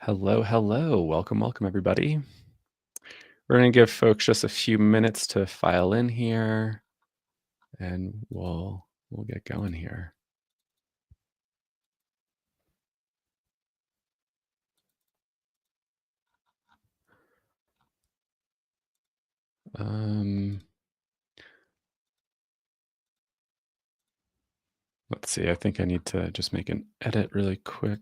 Hello, hello. Welcome, everybody. We're going to give folks just a few minutes to file in here, and we'll get going here. Let's see. I think I need to just make an edit really quick.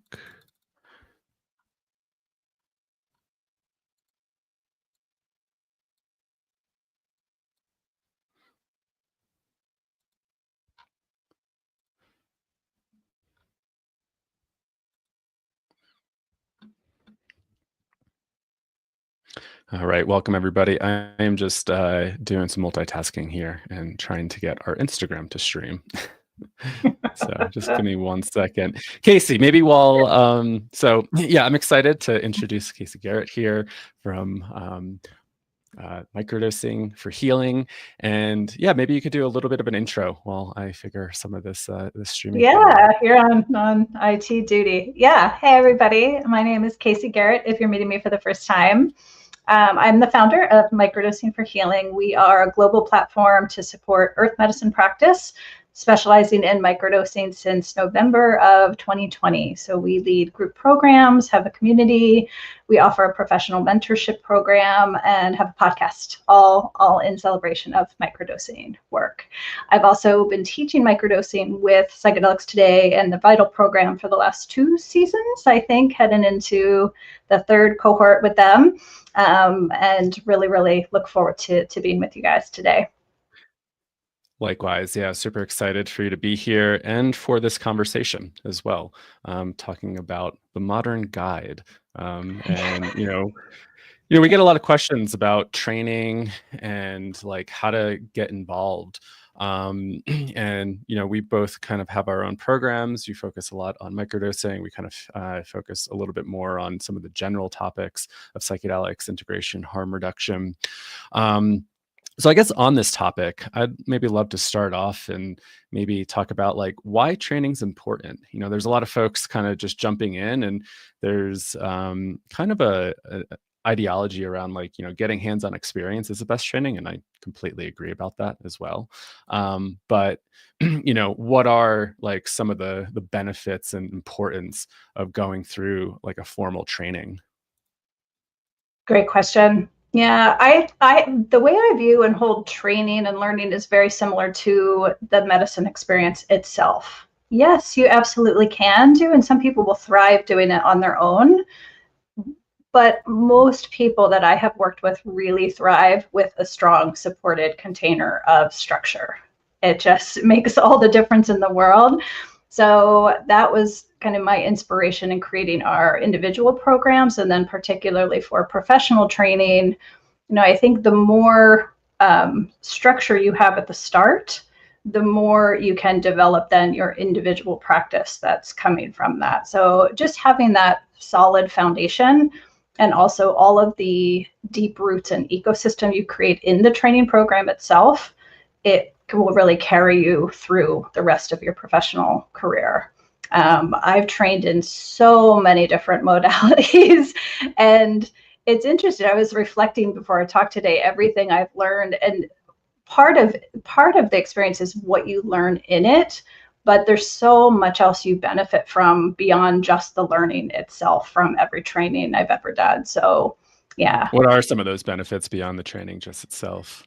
All right, welcome everybody. I am just doing some multitasking here and trying to get our Instagram to stream. So just give me 1 second. Kayse, maybe while, I'm excited to introduce Kayse Garrett here from Microdosing for Healing. And yeah, maybe you could do a little bit of an intro while I figure some of this streaming. Yeah, you're on IT duty. Yeah. Hey, everybody. My name is Kayse Garrett, if you're meeting me for the first time. I'm the founder of Microdosing for Healing. We are a global platform to support earth medicine practice, specializing in microdosing since November of 2020. So we lead group programs, have a community, we offer a professional mentorship program, and have a podcast, all in celebration of microdosing work. I've also been teaching microdosing with Psychedelics Today and the VITAL program for the last 2 seasons, I think, heading into the 3rd cohort with them. And really look forward to being with you guys today. Likewise, yeah, super excited for you to be here and for this conversation as well, talking about the modern guide. And we get a lot of questions about training and like how to get involved. And we both kind of have our own programs. You focus a lot on microdosing. We kind of focus a little bit more on some of the general topics of psychedelics, integration, harm reduction. So I guess on this topic, I'd maybe love to start off and maybe talk about like why training's important. There's a lot of folks kind of just jumping in, and there's kind of a ideology around like, getting hands-on experience is the best training. And I completely agree about that as well. But what are like some of the benefits and importance of going through like a formal training? Great question. Yeah, I the way I view and hold training and learning is very similar to the medicine experience itself. Yes, you absolutely can do, and some people will thrive doing it on their own. But most people that I have worked with really thrive with a strong supported container of structure. It just makes all the difference in the world. So that was kind of my inspiration in creating our individual programs, and then particularly for professional training. I think the more structure you have at the start, the more you can develop then your individual practice that's coming from that. So just having that solid foundation, and also all of the deep roots and ecosystem you create in the training program itself, it will really carry you through the rest of your professional career. I've trained in so many different modalities, and it's interesting. I was reflecting before I talked today, everything I've learned, and part of the experience is what you learn in it, but there's so much else you benefit from beyond just the learning itself from every training I've ever done. So, yeah. What are some of those benefits beyond the training just itself?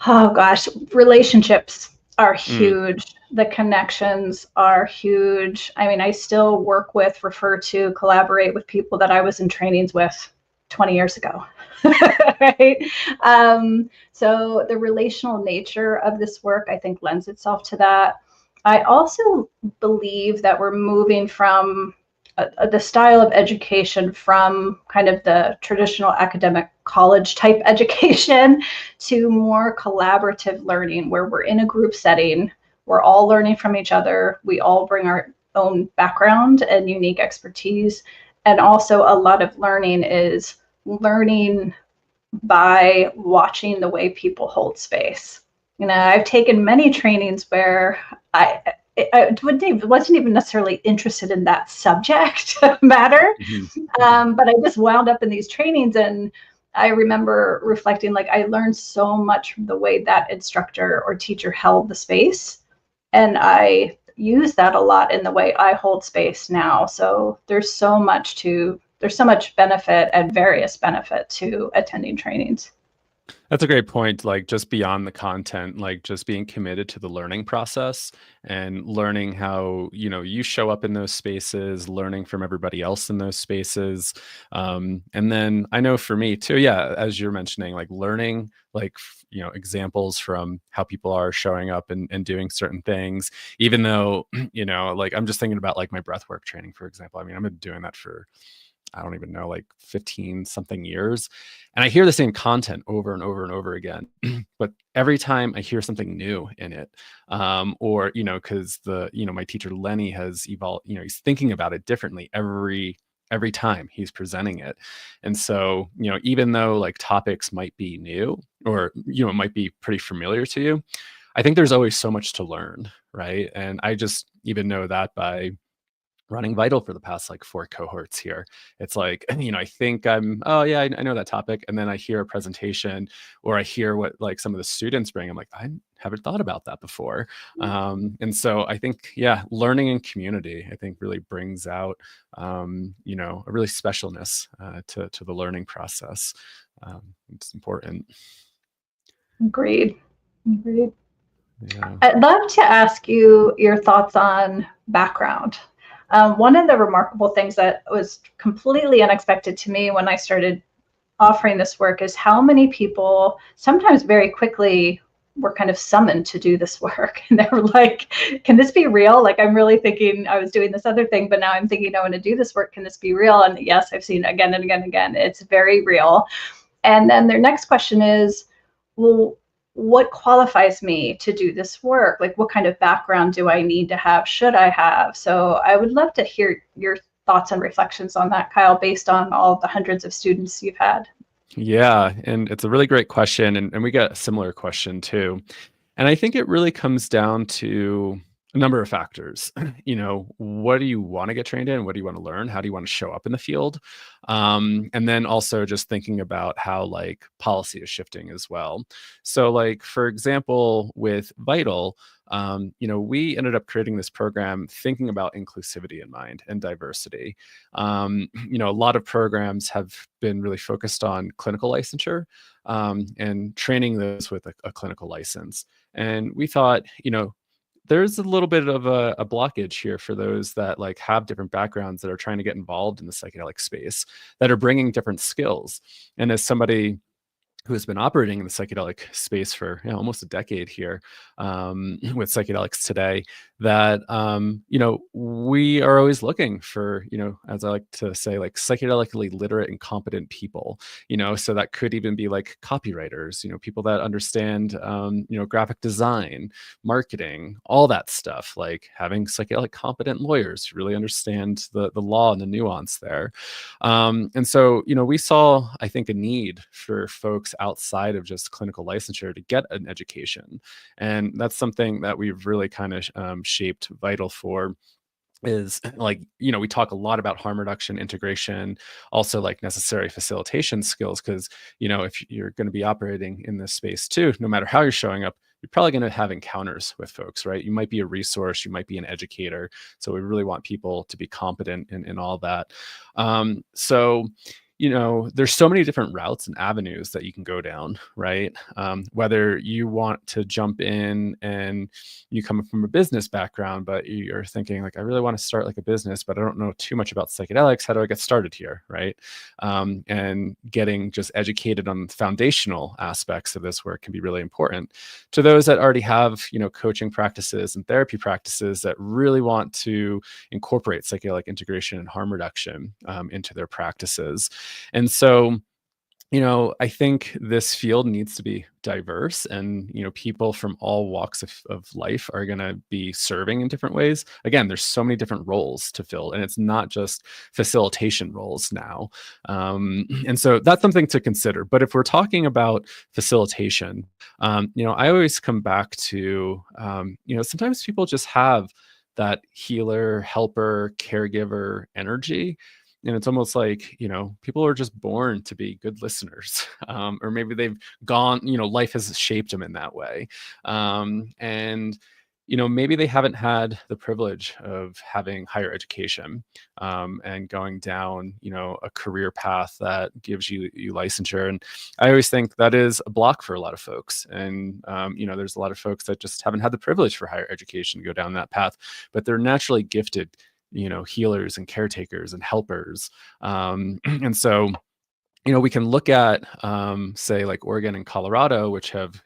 Oh gosh, relationships are huge. The connections are huge. I mean, I still work with, refer to, collaborate with people that I was in trainings with 20 years ago. Right? So the relational nature of this work, I think, lends itself to that. I also believe that we're moving from the style of education from kind of the traditional academic college type education to more collaborative learning, where we're in a group setting, we're all learning from each other, we all bring our own background and unique expertise. And also a lot of learning is learning by watching the way people hold space. I've taken many trainings where wasn't even necessarily interested in that subject matter. But I just wound up in these trainings, and I remember reflecting, like, I learned so much from the way that instructor or teacher held the space. And I use that a lot in the way I hold space now. So there's so much benefit and various benefit to attending trainings. That's a great point. Like just beyond the content, like just being committed to the learning process and learning how, you show up in those spaces, learning from everybody else in those spaces. And then I know for me too, yeah, as you're mentioning, like learning, like, examples from how people are showing up and doing certain things, even though, like I'm just thinking about like my breathwork training, for example. I mean, I've been doing that for, I don't even know, like 15 something years. And I hear the same content over and over and over again. But every time I hear something new in it, or, because my teacher Lenny has evolved, he's thinking about it differently every time he's presenting it. And so, even though like topics might be new or, it might be pretty familiar to you, I think there's always so much to learn, right? And I just even know that by running Vital for the past like 4 cohorts here. It's like, I think oh yeah, I know that topic. And then I hear a presentation or I hear what like some of the students bring. I'm like, I haven't thought about that before. And so I think, yeah, learning in community, I think really brings out, a really specialness to the learning process. It's important. Agreed. Yeah. I'd love to ask you your thoughts on background. One of the remarkable things that was completely unexpected to me when I started offering this work is how many people sometimes very quickly were kind of summoned to do this work. And they were like, can this be real? Like, I'm really thinking I was doing this other thing, but now I'm thinking I want to do this work. Can this be real? And yes, I've seen again and again and again, it's very real. And then their next question is, well, what qualifies me to do this work? Like, what kind of background do I need to have? Should I have? So I would love to hear your thoughts and reflections on that, Kyle, based on all the hundreds of students you've had. Yeah, and it's a really great question, and we get a similar question too. And I think it really comes down to a number of factors. What do you want to get trained in? What do you want to learn? How do you want to show up in the field? And then also just thinking about how like policy is shifting as well. So like, for example, with Vital, we ended up creating this program thinking about inclusivity in mind and diversity. A lot of programs have been really focused on clinical licensure, and training those with a clinical license. And we thought, there's a little bit of a blockage here for those that like have different backgrounds that are trying to get involved in the psychedelic space, that are bringing different skills. And as somebody who has been operating in the psychedelic space for almost a decade here, with Psychedelics Today, that we are always looking for, as I like to say, like psychedelically literate and competent people. So that could even be like copywriters, people that understand graphic design, marketing, all that stuff, like having psychedelic competent lawyers who really understand the law and the nuance there. And so, we saw, I think, a need for folks outside of just clinical licensure to get an education. And that's something that we've really kind of shaped Vital for, is like, we talk a lot about harm reduction, integration, also like necessary facilitation skills, because, if you're going to be operating in this space too, no matter how you're showing up, you're probably going to have encounters with folks, right? You might be a resource, you might be an educator. So we really want people to be competent in all that. So there's so many different routes and avenues that you can go down, right? Whether you want to jump in and you come from a business background, but you're thinking like, I really want to start like a business, but I don't know too much about psychedelics. How do I get started here, right? And getting just educated on foundational aspects of this work can be really important. To those that already have, coaching practices and therapy practices that really want to incorporate psychedelic integration and harm reduction into their practices. And so, I think this field needs to be diverse, and people from all walks of life are going to be serving in different ways. Again, there's so many different roles to fill, and it's not just facilitation roles now. And so that's something to consider. But if we're talking about facilitation, I always come back to sometimes people just have that healer, helper, caregiver energy, and it's almost like people are just born to be good listeners, or maybe they've gone, life has shaped them in that way. And maybe they haven't had the privilege of having higher education, and going down a career path that gives you licensure. And I always think that is a block for a lot of folks. And there's a lot of folks that just haven't had the privilege for higher education to go down that path, but they're naturally gifted healers and caretakers and helpers. And so, we can look at, say, like Oregon and Colorado, which have,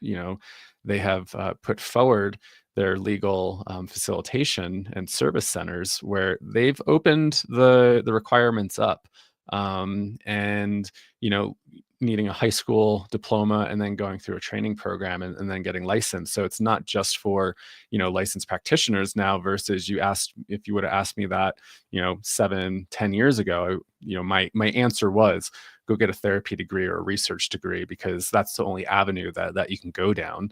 they have put forward their legal facilitation and service centers where they've opened the requirements up, and, needing a high school diploma and then going through a training program and then getting licensed. So it's not just for, licensed practitioners now versus if you would have asked me that, 7-10 years ago, my answer was go get a therapy degree or a research degree, because that's the only avenue that you can go down.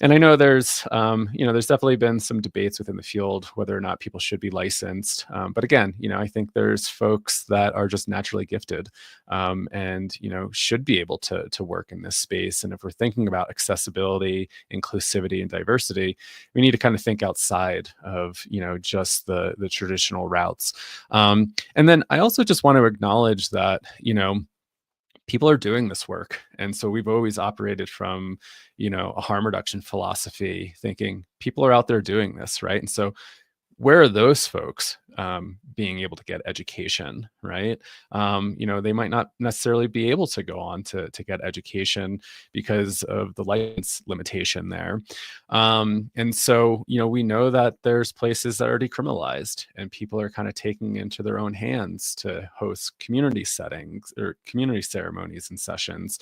And I know there's definitely been some debates within the field whether or not people should be licensed. But again, I think there's folks that are just naturally gifted, and should be able to work in this space. And if we're thinking about accessibility, inclusivity, and diversity, we need to kind of think outside of just the traditional routes. And then I also just want to acknowledge that people are doing this work. And so we've always operated from, a harm reduction philosophy, thinking people are out there doing this, right? And so where are those folks being able to get education, right? They might not necessarily be able to go on to get education because of the license limitation there. And so, we know that there's places that are decriminalized and people are kind of taking into their own hands to host community settings or community ceremonies and sessions.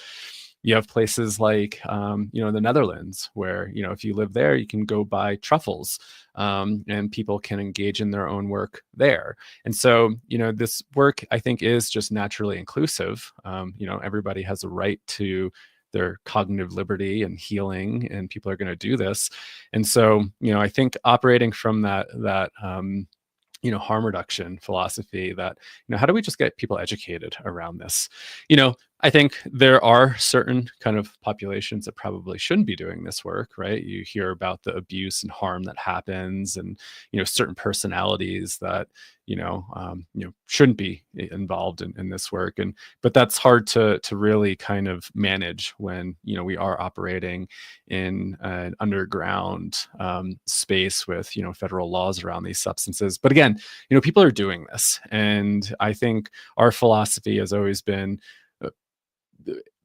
You have places like, the Netherlands, where, if you live there, you can go buy truffles, and people can engage in their own work there. And so, this work, I think, is just naturally inclusive. Everybody has a right to their cognitive liberty and healing, and people are going to do this. And so, I think operating from that harm reduction philosophy, that how do we just get people educated around this? I think there are certain kind of populations that probably shouldn't be doing this work, right? You hear about the abuse and harm that happens, and certain personalities that shouldn't be involved in this work. But that's hard to really kind of manage when we are operating in an underground space with federal laws around these substances. But again, people are doing this, and I think our philosophy has always been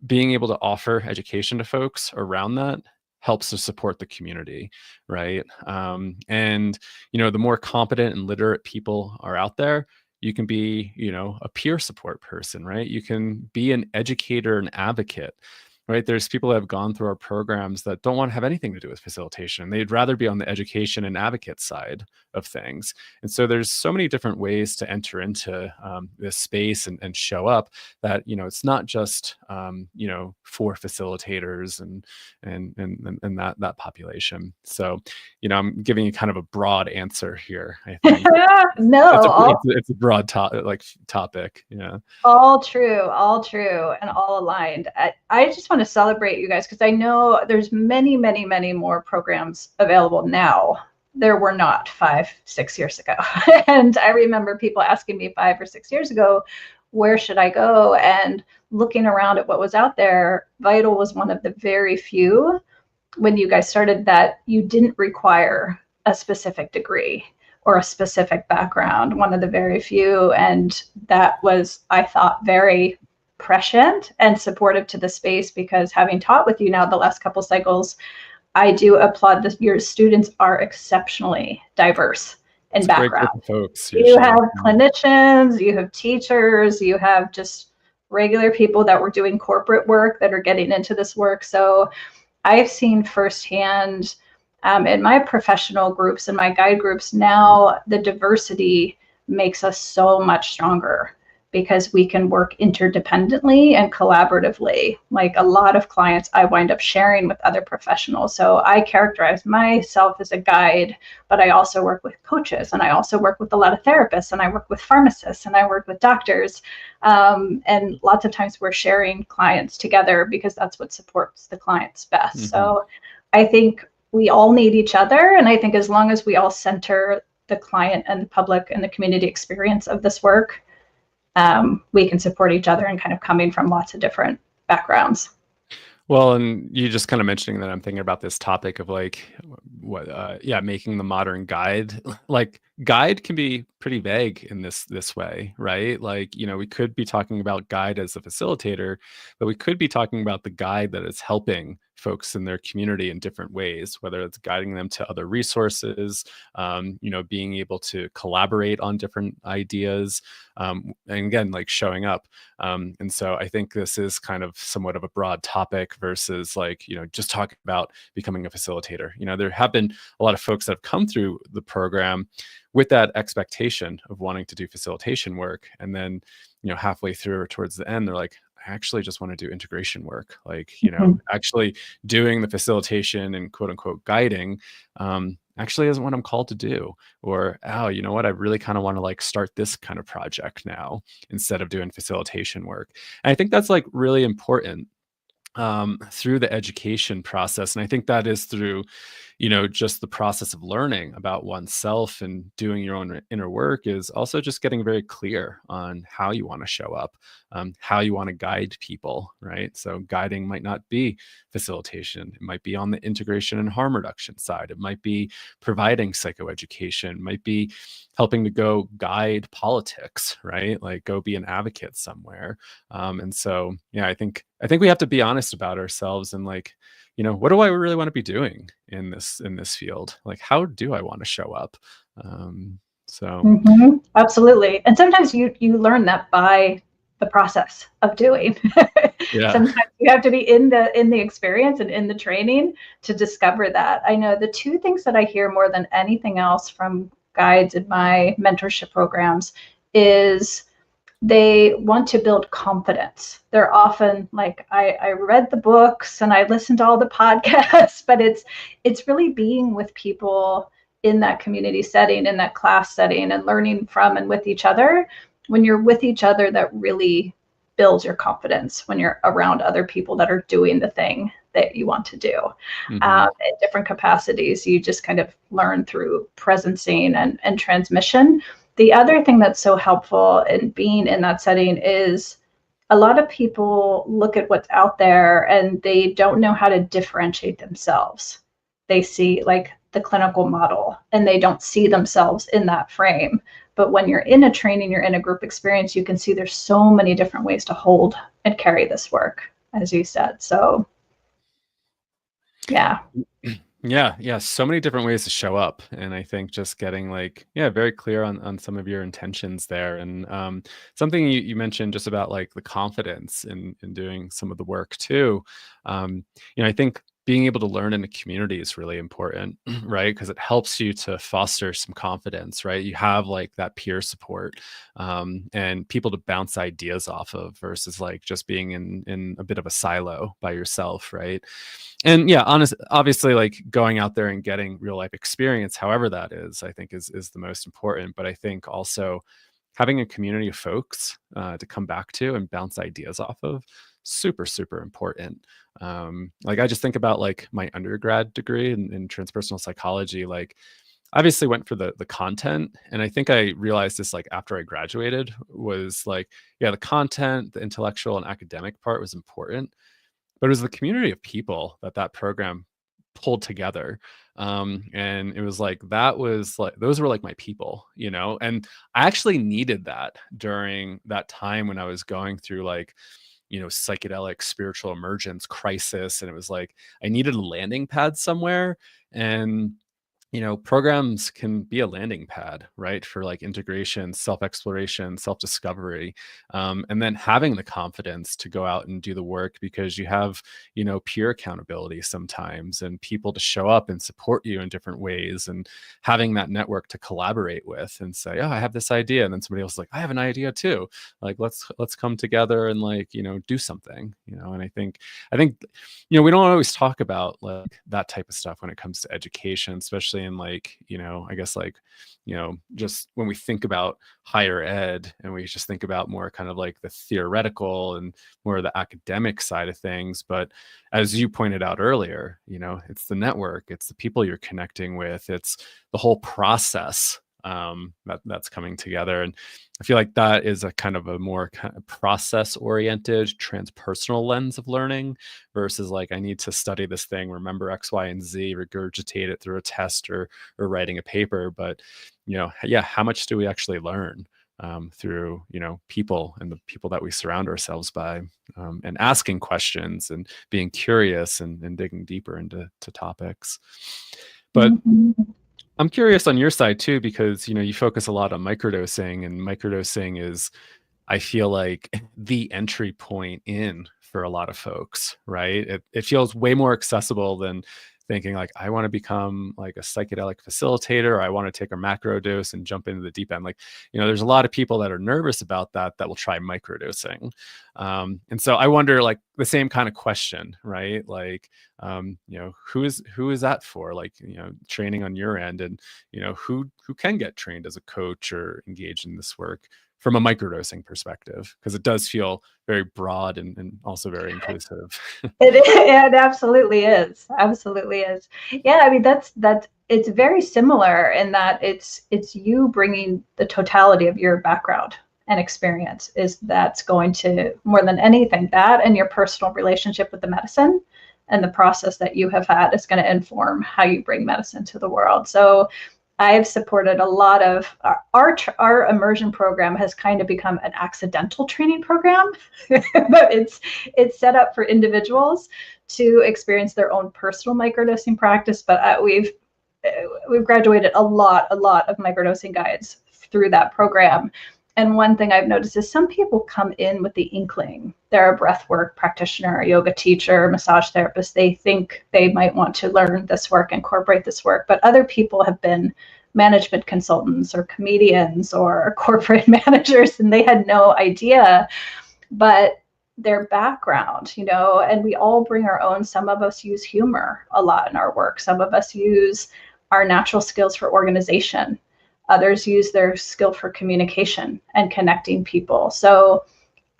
being able to offer education to folks around that helps to support the community, right? And the more competent and literate people are out there, you can be a peer support person, right? You can be an educator and advocate, right? There's people that have gone through our programs that don't want to have anything to do with facilitation. They'd rather be on the education and advocate side of things. And so there's so many different ways to enter into this space and show up, that it's not just for facilitators and that population. So I'm giving you kind of a broad answer here, I think. No, it's a broad topic. Yeah. all true, and all aligned. I just want to celebrate you guys, because I know there's many, many, many more programs available now. There were not 5-6 years ago. And I remember people asking me 5 or 6 years ago, where should I go? And looking around at what was out there, VITAL was one of the very few, when you guys started, that you didn't require a specific degree or a specific background, one of the very few. And that was, I thought, very prescient and supportive to the space, because having taught with you now the last couple cycles, I do applaud this. Your students are exceptionally diverse in background. Folks, you have clinicians, you have teachers, you have just regular people that were doing corporate work that are getting into this work. So I've seen firsthand in my professional groups and my guide groups now, the diversity makes us so much stronger because we can work interdependently and collaboratively. Like a lot of clients I wind up sharing with other professionals. So I characterize myself as a guide, but I also work with coaches, and I also work with a lot of therapists, and I work with pharmacists, and I work with doctors. And lots of times we're sharing clients together because that's what supports the clients best. Mm-hmm. So I think we all need each other. And I think as long as we all center the client and the public and the community experience of this work, we can support each other and kind of coming from lots of different backgrounds. Well, and you just kind of mentioning that, I'm thinking about this topic of like making the modern guide. Like guide can be pretty vague in this way, right? Like, we could be talking about guide as a facilitator, but we could be talking about the guide that is helping folks in their community in different ways, whether it's guiding them to other resources, being able to collaborate on different ideas, and again, like showing up. And so I think this is kind of somewhat of a broad topic versus like, just talking about becoming a facilitator. There have been a lot of folks that have come through the program with that expectation of wanting to do facilitation work. And then, halfway through or towards the end, they're like, I actually just want to do integration work. Like, actually doing the facilitation and quote unquote guiding, actually isn't what I'm called to do. Or, oh, you know what? I really kind of want to like start this kind of project now instead of doing facilitation work. And I think that's like really important through the education process. And I think that is through, just the process of learning about oneself and doing your own inner work is also just getting very clear on how you want to show up, how you want to guide people, right? So guiding might not be facilitation. It might be on the integration and harm reduction side. It might be providing psychoeducation, it might be helping to go guide politics, right? Like go be an advocate somewhere. And so, I think we have to be honest about ourselves and like, what do I really want to be doing in this field? Like, how do I want to show up? Absolutely. And sometimes you learn that by the process of doing. Yeah. Sometimes you have to be in the experience and in the training to discover that. I know the two things that I hear more than anything else from guides in my mentorship programs is they want to build confidence. They're often like, I read the books and I listened to all the podcasts, but it's really being with people in that community setting, in that class setting, and learning from and with each other. When you're with each other, that really builds your confidence when you're around other people that are doing the thing that you want to do. In different capacities. You just kind of learn through presencing and transmission. The other thing that's so helpful in being in that setting is a lot of people look at what's out there and they don't know how to differentiate themselves. They see like the clinical model and they don't see themselves in that frame. But when you're in a training, you're in a group experience, you can see there's so many different ways to hold and carry this work, as you said. So, yeah. Yeah. So many different ways to show up. And I think just getting like, very clear on some of your intentions there. And something you mentioned just about like the confidence in doing some of the work too. I think being able to learn in a community is really important, right? Because it helps you to foster some confidence, right? You have like that peer support and people to bounce ideas off of versus like just being in a bit of a silo by yourself, right? And obviously like going out there and getting real life experience, however that is, I think is the most important. But I think also having a community of folks to come back to and bounce ideas off of, super, super important. Like I just think about like my undergrad degree in transpersonal psychology, like obviously went for the content. And I think I realized this like after I graduated was like, the content, the intellectual and academic part was important, but it was the community of people that program pulled together. And it was like, those were like my people, and I actually needed that during that time when I was going through like, psychedelic spiritual emergence crisis. And it was like, I needed a landing pad somewhere. And programs can be a landing pad, right, for like integration, self-exploration, self-discovery, and then having the confidence to go out and do the work because you have, peer accountability sometimes and people to show up and support you in different ways, and having that network to collaborate with and say, oh, I have this idea, and then somebody else is like, I have an idea too. Like, let's come together and like, do something, and I think we don't always talk about like that type of stuff when it comes to education, especially in like, I guess like, just when we think about higher ed and we just think about more kind of like the theoretical and more of the academic side of things. But as you pointed out earlier, it's the network, it's the people you're connecting with, it's the whole process that's coming together. And I feel like that is a kind of a more kind of process-oriented, transpersonal lens of learning versus like I need to study this thing, remember X, Y, and Z, regurgitate it through a test or writing a paper. But yeah, how much do we actually learn through people and the people that we surround ourselves by, and asking questions and being curious and digging deeper into topics. But I'm curious on your side too, because you focus a lot on microdosing, and microdosing is, I feel like, the entry point in for a lot of folks, right? It feels way more accessible than thinking like, I want to become like a psychedelic facilitator, or I want to take a macro dose and jump into the deep end. Like, there's a lot of people that are nervous about that will try microdosing. And so I wonder, like, the same kind of question, right? Like, who is that for? Like, training on your end, and, who can get trained as a coach or engage in this work from a microdosing perspective, because it does feel very broad and also very inclusive. It absolutely is. Absolutely is. Yeah, I mean that's it's very similar in that it's you bringing the totality of your background and experience that's going to, more than anything, that and your personal relationship with the medicine and the process that you have had is going to inform how you bring medicine to the world. So I've supported a lot of our immersion program has kind of become an accidental training program, but it's set up for individuals to experience their own personal microdosing practice. But we've graduated a lot of microdosing guides through that program. And one thing I've noticed is some people come in with the inkling. They're a breathwork practitioner, a yoga teacher, massage therapist. They think they might want to learn this work, incorporate this work. But other people have been management consultants or comedians or corporate managers, and they had no idea. But their background, and we all bring our own. Some of us use humor a lot in our work. Some of us use our natural skills for organization. Others use their skill for communication and connecting people. So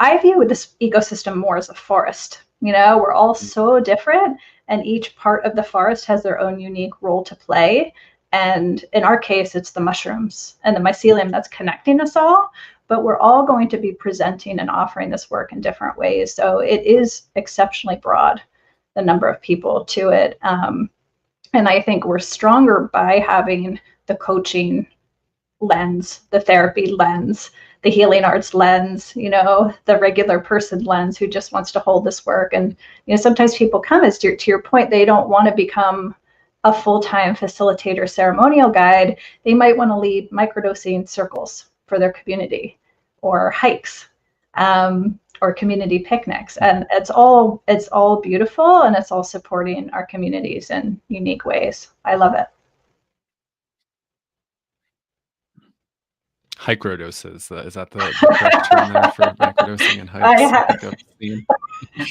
I view this ecosystem more as a forest. We're all so different, and each part of the forest has their own unique role to play. And in our case, it's the mushrooms and the mycelium that's connecting us all. But we're all going to be presenting and offering this work in different ways. So it is exceptionally broad, the number of people to it. And I think we're stronger by having the coaching lens, the therapy lens, the healing arts lens, the regular person lens who just wants to hold this work. And sometimes people come, as to your point, they don't want to become a full-time facilitator, ceremonial guide. They might want to lead microdosing circles for their community, or hikes, or community picnics. And it's all beautiful, and it's all supporting our communities in unique ways. I love it. Microdoses, is that the correct term there for microdosing and hikes?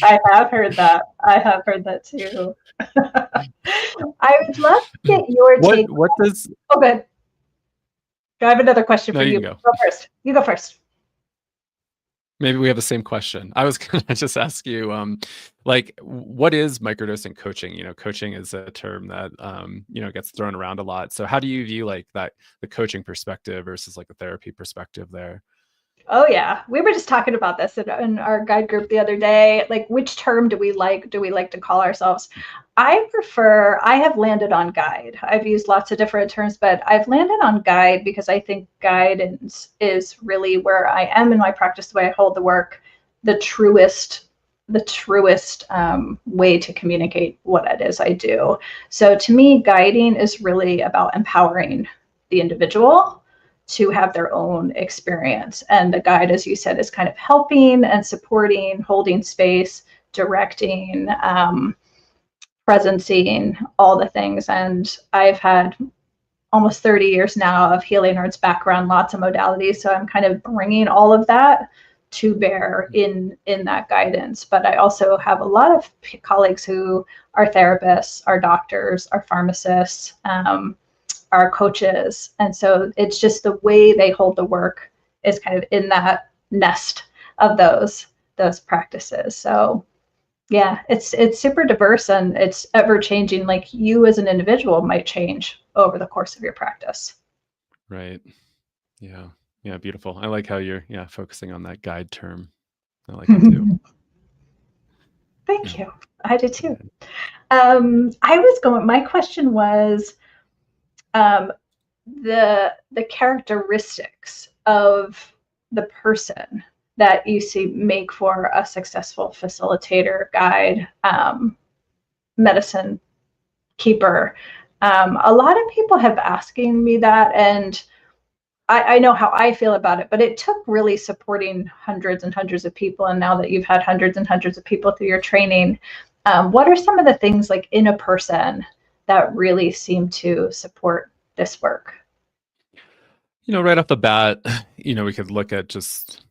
I have heard that. I have heard that too. I would love to get your take. What does? Oh, good. I have another question for you. Go first. You go first. Maybe we have the same question. I was going to just ask you, like, what is microdosing coaching? Coaching is a term that, gets thrown around a lot. So how do you view like that, the coaching perspective versus like the therapy perspective there? Oh yeah, we were just talking about this in our guide group the other day. Like, which term do we like to call ourselves? I have landed on guide. I've used lots of different terms, but I've landed on guide because I think guidance is really where I am in my practice, the way I hold the work, the truest the truest way to communicate what it is I do. So to me, guiding is really about empowering the individual to have their own experience. And the guide, as you said, is kind of helping and supporting, holding space, directing, presencing, all the things. And I've had almost 30 years now of healing arts background, lots of modalities. So I'm kind of bringing all of that to bear in that guidance. But I also have a lot of colleagues who are therapists, are doctors, are pharmacists, are coaches. And so it's just the way they hold the work is kind of in that nest of those practices. So yeah, it's super diverse and it's ever changing. Like you as an individual might change over the course of your practice. Right. Yeah. Yeah. Beautiful. I like how you're focusing on that guide term. I like it too. Thank you. I do too. Yeah. My question was the characteristics of the person that you see make for a successful facilitator, guide, medicine keeper. A lot of people have asking me that, and I know how I feel about it, but it took really supporting hundreds and hundreds of people. And now that you've had hundreds and hundreds of people through your training, what are some of the things like in a person that really seem to support this work? Right off the bat, we could look at just,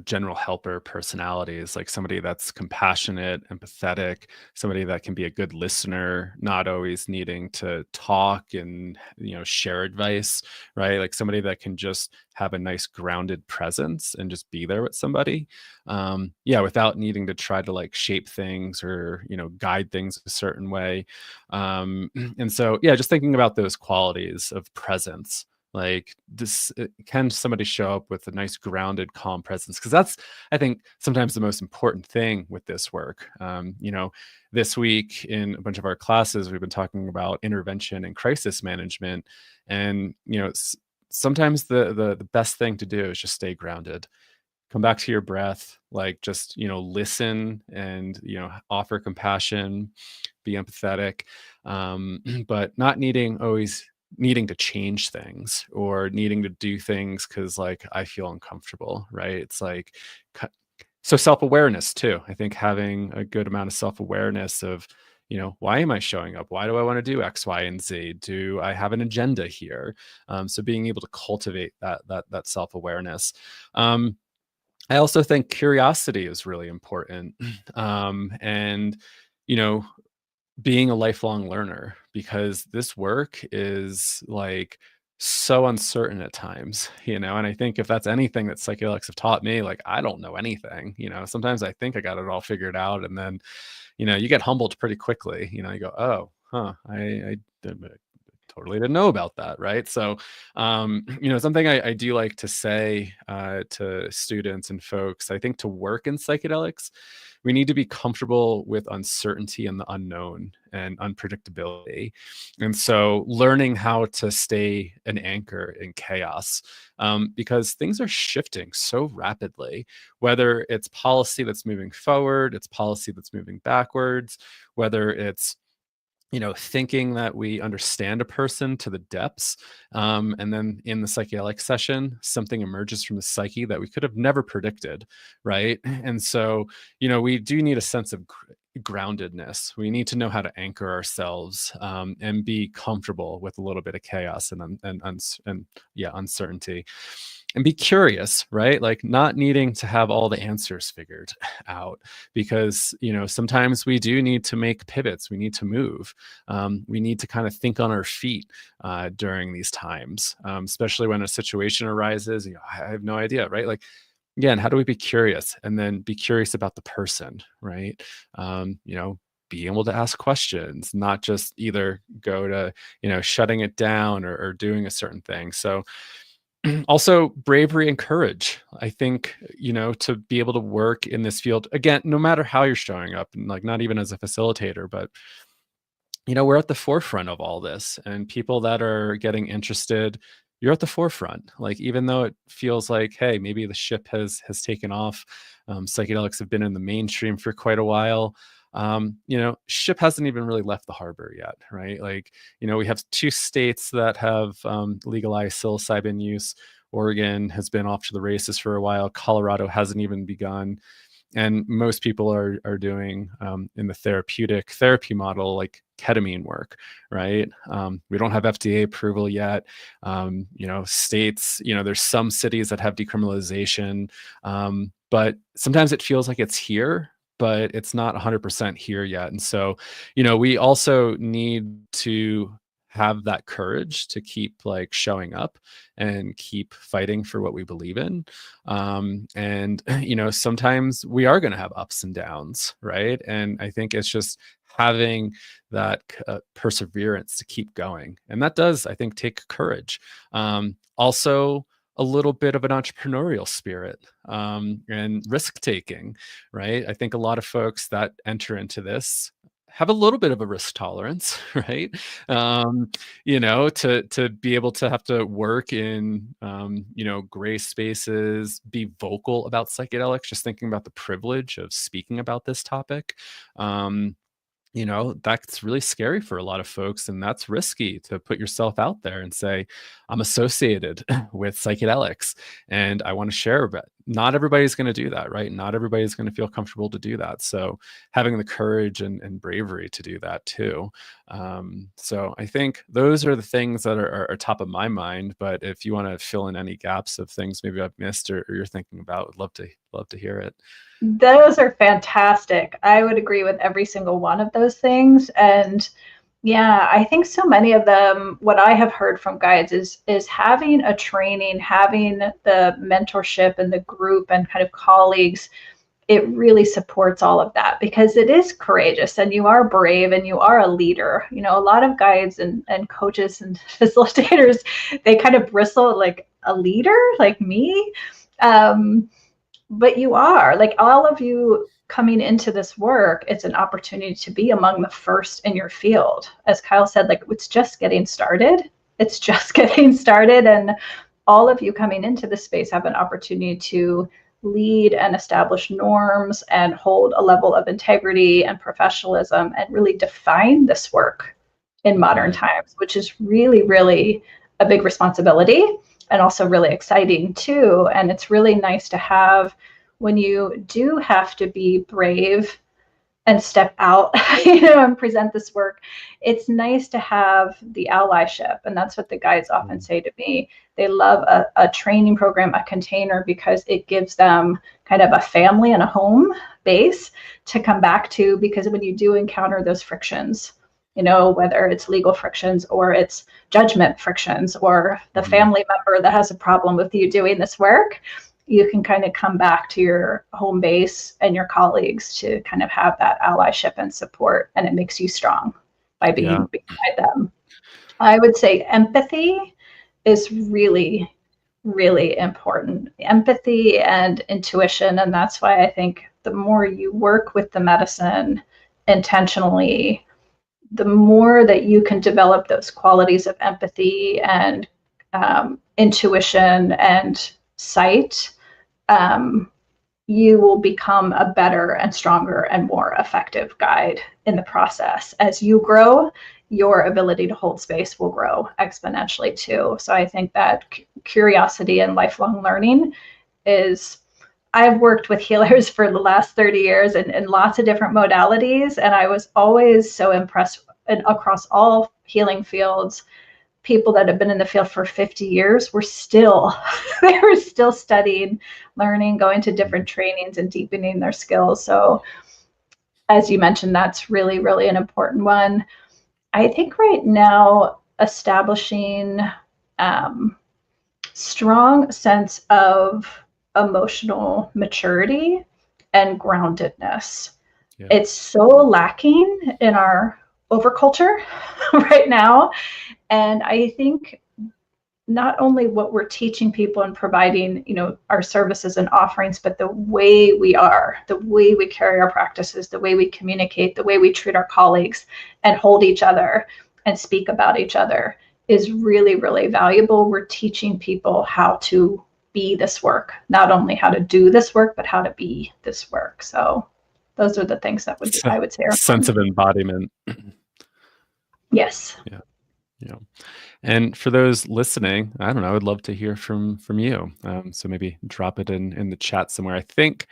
general helper personalities, like somebody that's compassionate, empathetic, somebody that can be a good listener, not always needing to talk and, share advice, right? Like somebody that can just have a nice grounded presence and just be there with somebody. Without needing to try to like shape things or, guide things a certain way. And so, just thinking about those qualities of presence. Like this, can somebody show up with a nice grounded, calm presence? Because that's, I think, sometimes the most important thing with this work. This week in a bunch of our classes, we've been talking about intervention and crisis management, and sometimes the best thing to do is just stay grounded. Come back to your breath, like just listen and offer compassion, be empathetic, but not needing to change things or needing to do things because like I feel uncomfortable, right? It's like, so self-awareness too. I think having a good amount of self-awareness of, why am I showing up? Why do I want to do X, Y, and Z? Do I have an agenda here? So being able to cultivate that self-awareness. I also think curiosity is really important. And, being a lifelong learner, because this work is like so uncertain at times, and I think if that's anything that psychedelics have taught me, like I don't know anything, sometimes I think I got it all figured out, and then you get humbled pretty quickly. You go, oh I totally didn't know about that, right? So something I do like to say to students and folks, I think to work in psychedelics, we need to be comfortable with uncertainty and the unknown and unpredictability. And so learning how to stay an anchor in chaos, because things are shifting so rapidly, whether it's policy that's moving forward, it's policy that's moving backwards, whether it's thinking that we understand a person to the depths. And then in the psychedelic session, something emerges from the psyche that we could have never predicted, right? And so, we do need a sense of groundedness. We need to know how to anchor ourselves and be comfortable with a little bit of chaos and uncertainty. And be curious, right? Like not needing to have all the answers figured out, because sometimes we do need to make pivots. We need to move. We need to kind of think on our feet during these times, especially when a situation arises. I have no idea, right? Like again, how do we be curious, and then be curious about the person, right? Be able to ask questions, not just either go to shutting it down or doing a certain thing. So also bravery and courage, I think, to be able to work in this field, again, no matter how you're showing up, and like not even as a facilitator, but we're at the forefront of all this, and people that are getting interested you're at the forefront. Like, even though it feels like, hey, maybe the ship has taken off, psychedelics have been in the mainstream for quite a while. Ship hasn't even really left the harbor yet, right? Like, we have 2 states that have legalized psilocybin use. Oregon has been off to the races for a while. Colorado hasn't even begun. And most people are doing in the therapy model, like ketamine work, right? We don't have FDA approval yet. States, there's some cities that have decriminalization, but sometimes it feels like it's here, but it's not 100% here yet. And so, we also need to have that courage to keep like showing up and keep fighting for what we believe in. And sometimes we are going to have ups and downs, right? And I think it's just having that perseverance to keep going, and that does, I think, take courage. Also a little bit of an entrepreneurial spirit, and risk taking, right? I think a lot of folks that enter into this have a little bit of a risk tolerance, right? To be able to have to work in, gray spaces, be vocal about psychedelics, just thinking about the privilege of speaking about this topic. That's really scary for a lot of folks, and that's risky to put yourself out there and say, I'm associated with psychedelics and I want to share. But not everybody's going to do that, right? Not everybody's going to feel comfortable to do that. So having the courage and bravery to do that too. So I think those are the things that are top of my mind. But if you want to fill in any gaps of things maybe I've missed or you're thinking about, would love to hear it. Those are fantastic. I would agree with every single one of those things. And yeah, I think so many of them, what I have heard from guides is having a training, having the mentorship and the group and kind of colleagues, it really supports all of that, because it is courageous and you are brave and you are a leader. A lot of guides and coaches and facilitators, they kind of bristle like, a leader like me. But you are, like, all of you coming into this work, it's an opportunity to be among the first in your field. As Kyle said, like, it's just getting started. It's just getting started. And all of you coming into this space have an opportunity to lead and establish norms and hold a level of integrity and professionalism and really define this work in modern times, which is really, really a big responsibility. And also really exciting too. And it's really nice to have, when you do have to be brave and step out, and present this work, it's nice to have the allyship. And that's what the guides often say to me. They love a training program, a container, because it gives them kind of a family and a home base to come back to, because when you do encounter those frictions, whether it's legal frictions or it's judgment frictions or the family member that has a problem with you doing this work, you can kind of come back to your home base and your colleagues to kind of have that allyship and support. And it makes you strong by being beside them. I would say empathy is really, really important. Empathy and intuition. And that's why I think the more you work with the medicine intentionally, the more that you can develop those qualities of empathy and intuition and sight, you will become a better and stronger and more effective guide in the process. As you grow, your ability to hold space will grow exponentially too. So I think that curiosity and lifelong learning is, I've worked with healers for the last 30 years in lots of different modalities. And I was always so impressed, and across all healing fields, people that have been in the field for 50 years were still, they were still studying, learning, going to different trainings and deepening their skills. So as you mentioned, that's really, really an important one. I think right now, establishing strong sense of emotional maturity and groundedness. Yeah. It's so lacking in our overculture right now. And I think not only what we're teaching people and providing, our services and offerings, but the way we are, the way we carry our practices, the way we communicate, the way we treat our colleagues and hold each other and speak about each other is really, really valuable. We're teaching people how to be this work, not only how to do this work, but how to be this work. So those are the things that I would say are sense important. of embodiment. Yes. Yeah. Yeah. And for those listening, I don't know, I'd love to hear from you. So maybe drop it in the chat somewhere. I think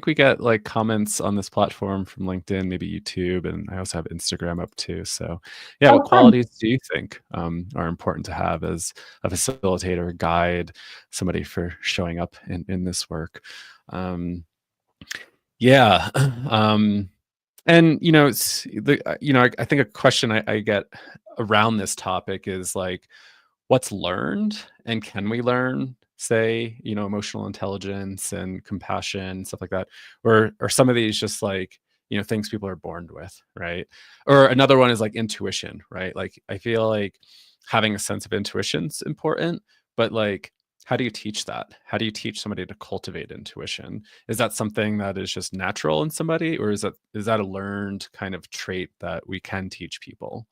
we get like comments on this platform from LinkedIn, maybe YouTube, and I also have Instagram up too. So yeah, what Oh, fun. qualities do you think are important to have as a facilitator, a guide, somebody for showing up in this work? Yeah. And I think a question I get around this topic is like, what's learned and can we learn, say, emotional intelligence and compassion, stuff like that? Or are some of these just like, things people are born with, right? Or another one is like intuition, right? Like I feel like having a sense of intuition's important, but like, how do you teach that? How do you teach somebody to cultivate intuition? Is that something that is just natural in somebody, or is that a learned kind of trait that we can teach people?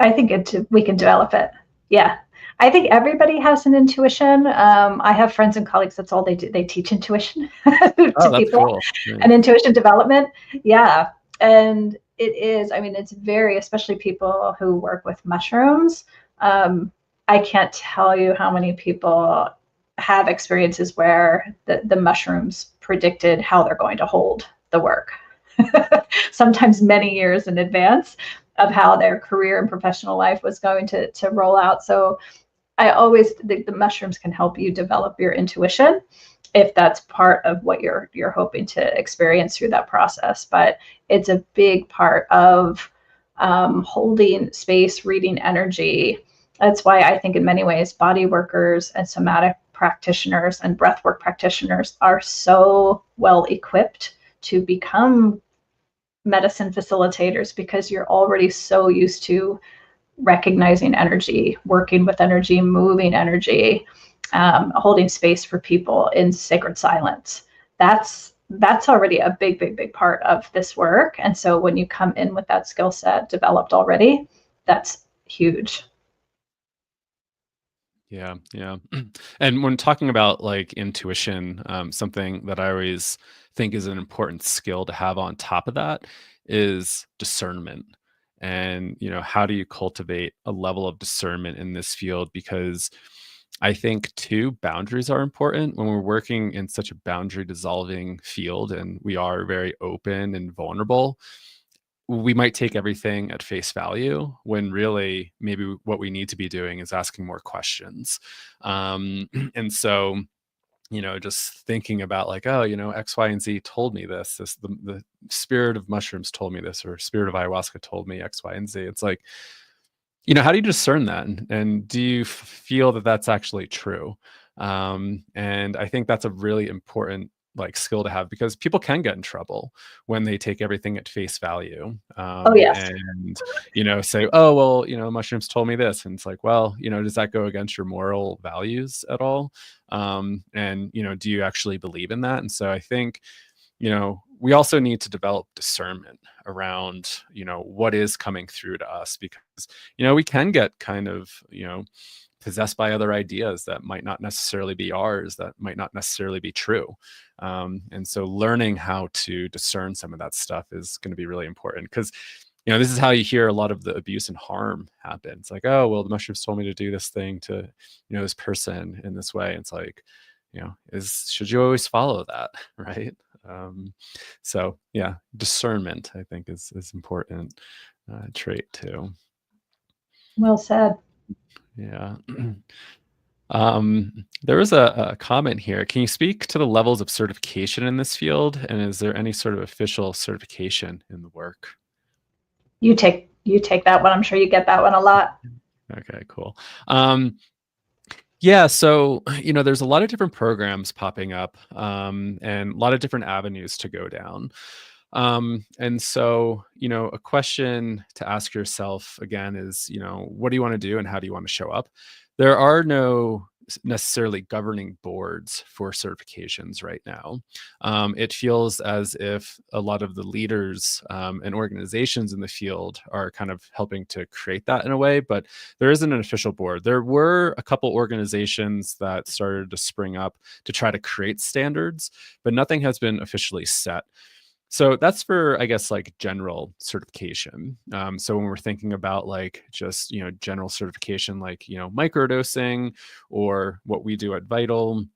I think we can develop it. Yeah. I think everybody has an intuition. I have friends and colleagues, that's all they do. They teach intuition Oh, to that's people cool. and Nice. intuition development. Yeah. And it is, I mean, it's very, especially people who work with mushrooms. I can't tell you how many people have experiences where the mushrooms predicted how they're going to hold the work, sometimes many years in advance of how their career and professional life was going to roll out. So I always think the mushrooms can help you develop your intuition if that's part of what you're hoping to experience through that process. But it's a big part of holding space, reading energy. That's why I think in many ways body workers and somatic practitioners and breathwork practitioners are so well equipped to become medicine facilitators, because you're already so used to recognizing energy, working with energy, moving energy, holding space for people in sacred silence. That's already a big part of this work. And so when you come in with that skill set developed already, that's huge. Yeah, yeah. And when talking about like intuition, something that I always think is an important skill to have on top of that is discernment. And, how do you cultivate a level of discernment in this field? Because I think too, boundaries are important when we're working in such a boundary dissolving field and we are very open and vulnerable. We might take everything at face value when really maybe what we need to be doing is asking more questions. And so, just thinking about like, oh, X, Y, and Z told me this, the spirit of mushrooms told me this, or spirit of ayahuasca told me X, Y, and Z. It's like, how do you discern that? And do you feel that that's actually true? And I think that's a really important like skill to have, because people can get in trouble when they take everything at face value, Oh yes. and say, oh well, mushrooms told me this, and it's like, well, does that go against your moral values at all? And do you actually believe in that? And so I think we also need to develop discernment around, what is coming through to us, because, we can get kind of, possessed by other ideas that might not necessarily be ours, that might not necessarily be true. And so learning how to discern some of that stuff is going to be really important, because, this is how you hear a lot of the abuse and harm happen. It's like, oh, well, the mushrooms told me to do this thing to, this person in this way. It's like, should you always follow that? Right. So yeah, discernment, I think, is important trait too. Well said. Yeah. There was a comment here. Can you speak to the levels of certification in this field? And is there any sort of official certification in the work? You take that one. I'm sure you get that one a lot. Okay, cool. Yeah, so there's a lot of different programs popping up, and a lot of different avenues to go down. And so, a question to ask yourself again is, what do you want to do and how do you want to show up? There are no necessarily governing boards for certifications right now. It feels as if a lot of the leaders and organizations in the field are kind of helping to create that in a way, but there isn't an official board. There were a couple organizations that started to spring up to try to create standards, but nothing has been officially set. So that's for, I guess, like general certification. So when we're thinking about like just, general certification, like, microdosing or what we do at VITAL,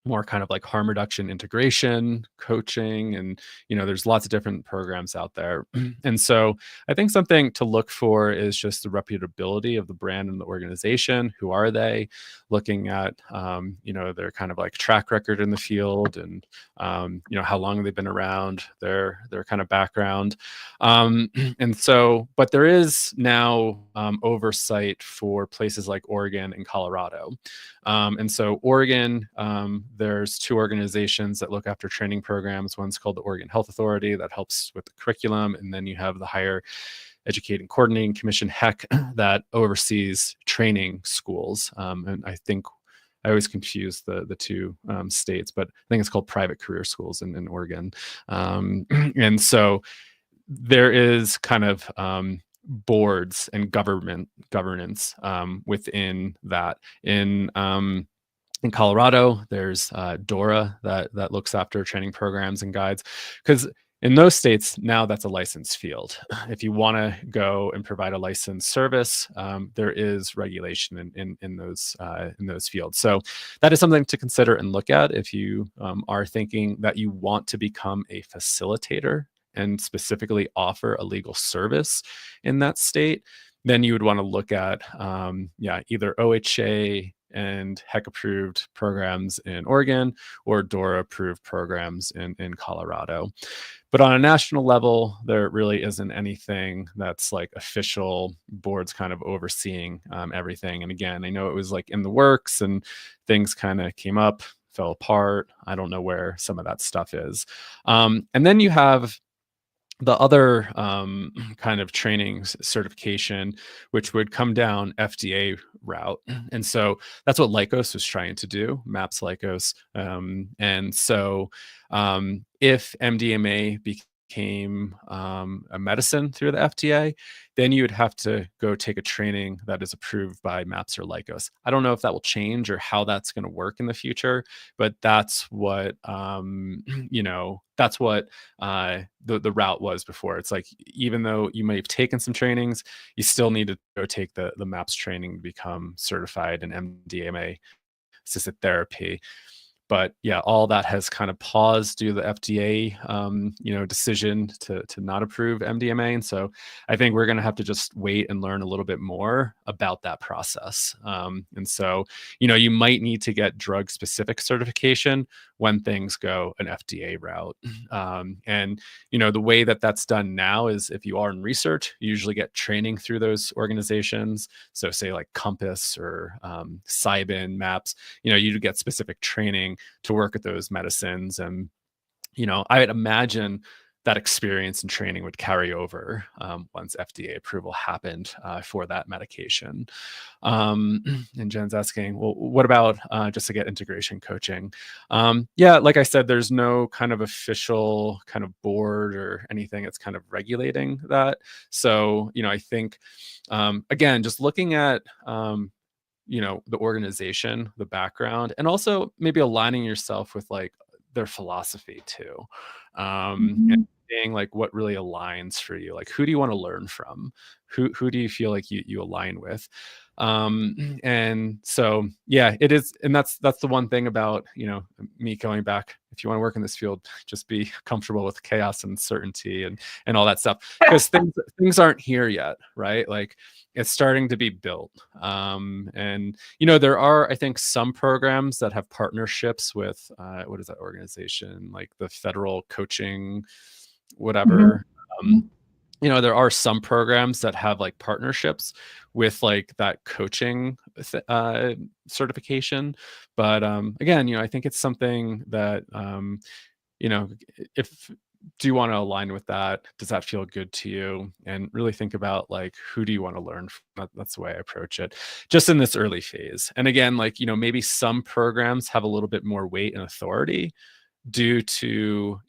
more kind of like harm reduction integration coaching, and there's lots of different programs out there. And so I think something to look for is just the reputability of the brand and the organization. Who are they? Looking at their kind of like track record in the field, and how long they've been around, their kind of background. And so, but there is now oversight for places like Oregon and Colorado. And so Oregon, there's two organizations that look after training programs. One's called the Oregon Health Authority that helps with the curriculum. And then you have the Higher Educating Coordinating Commission, HEC, that oversees training schools. And I think I always confuse the two states, but I think it's called private career schools in Oregon. And so there is kind of boards and governance within that. In Colorado, there's DORA that looks after training programs and guides, because in those states now that's a licensed field. If you want to go and provide a licensed service, there is regulation in those fields. So that is something to consider and look at if you are thinking that you want to become a facilitator and specifically offer a legal service in that state. Then you would want to look at either OHA and HEC approved programs in Oregon or DORA approved programs in Colorado. But on a national level, there really isn't anything that's like official boards kind of overseeing everything. And again, I know it was like in the works and things kind of came up, fell apart. I don't know where some of that stuff is. And then you have the other kind of training certification, which would come down FDA route. And so that's what Lycos was trying to do, MAPS Lycos. And so if MDMA became a medicine through the FDA, then you would have to go take a training that is approved by MAPS or Lycos. I don't know if that will change or how that's going to work in the future, but that's what that's what the route was before. It's like, even though you may have taken some trainings, you still need to go take the MAPS training to become certified in MDMA assisted therapy. But yeah, all that has kind of paused due to the FDA, decision to not approve MDMA. And so I think we're going to have to just wait and learn a little bit more about that process. And so, you might need to get drug specific certification when things go an FDA route. And, the way that that's done now is if you are in research, you usually get training through those organizations. So say like Compass or Cybin, MAPS, you get specific training to work at those medicines. And, I would imagine that experience and training would carry over once FDA approval happened for that medication. And Jen's asking, well, what about just to get integration coaching? Like I said, there's no kind of official kind of board or anything that's kind of regulating that. So, I think, again, just looking at the organization, the background, and also maybe aligning yourself with like their philosophy too. And seeing like what really aligns for you. Like, who do you want to learn from? Who do you feel like you align with? And so, yeah, it is. And that's the one thing about, me going back. If you want to work in this field, just be comfortable with chaos and uncertainty and all that stuff, because things aren't here yet, right? Like, it's starting to be built. And, there are, I think, some programs that have partnerships with, what is that organization? Like the Federal Coaching, whatever. There are some programs that have like partnerships with like that coaching certification. But again, I think it's something that, if do you want to align with that? Does that feel good to you? And really think about like, who do you want to learn from? That's the way I approach it, just in this early phase. And again, like, maybe some programs have a little bit more weight and authority due to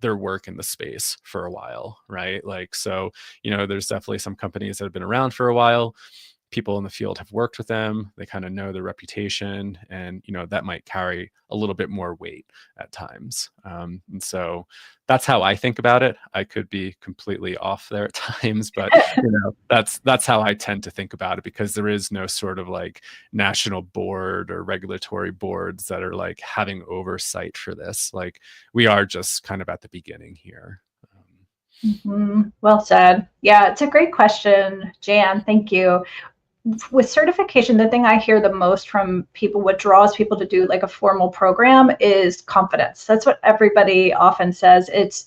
their work in the space for a while, right? Like, so there's definitely some companies that have been around for a while. People in the field have worked with them, they kind of know their reputation, and that might carry a little bit more weight at times. And so that's how I think about it. I could be completely off there at times, but that's how I tend to think about it, because there is no sort of like national board or regulatory boards that are like having oversight for this. Like, we are just kind of at the beginning here. Well said. Yeah, it's a great question, Jan. Thank you. With certification, the thing I hear the most from people, what draws people to do like a formal program, is confidence. That's what everybody often says. It's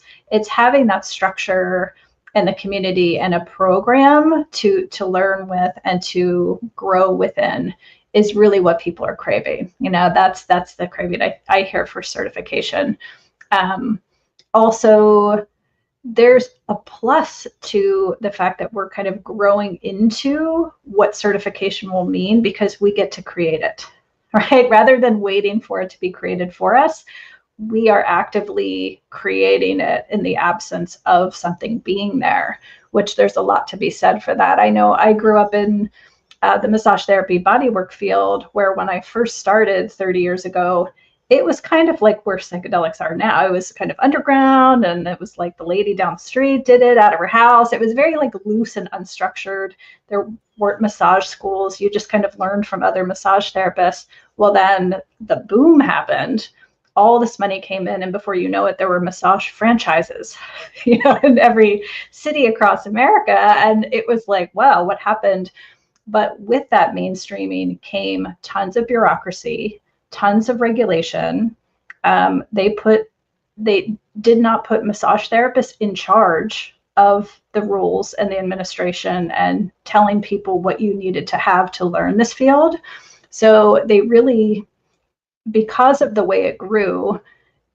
having that structure and the community and a program to learn with and to grow within is really what people are craving. That's the craving I hear for certification. Also, there's a plus to the fact that we're kind of growing into what certification will mean, because we get to create it, right? Rather than waiting for it to be created for us, we are actively creating it in the absence of something being there, which there's a lot to be said for that. I know I grew up in the massage therapy bodywork field, where when I first started 30 years ago, it was kind of like where psychedelics are now. It was kind of underground, and it was like the lady down the street did it out of her house. It was very like loose and unstructured. There weren't massage schools. You just kind of learned from other massage therapists. Well, then the boom happened. All this money came in, and before you know it, there were massage franchises, in every city across America. And it was like, wow, what happened? But with that mainstreaming came tons of bureaucracy, tons of regulation. They did not put massage therapists in charge of the rules and the administration and telling people what you needed to have to learn this field. So they really, because of the way it grew,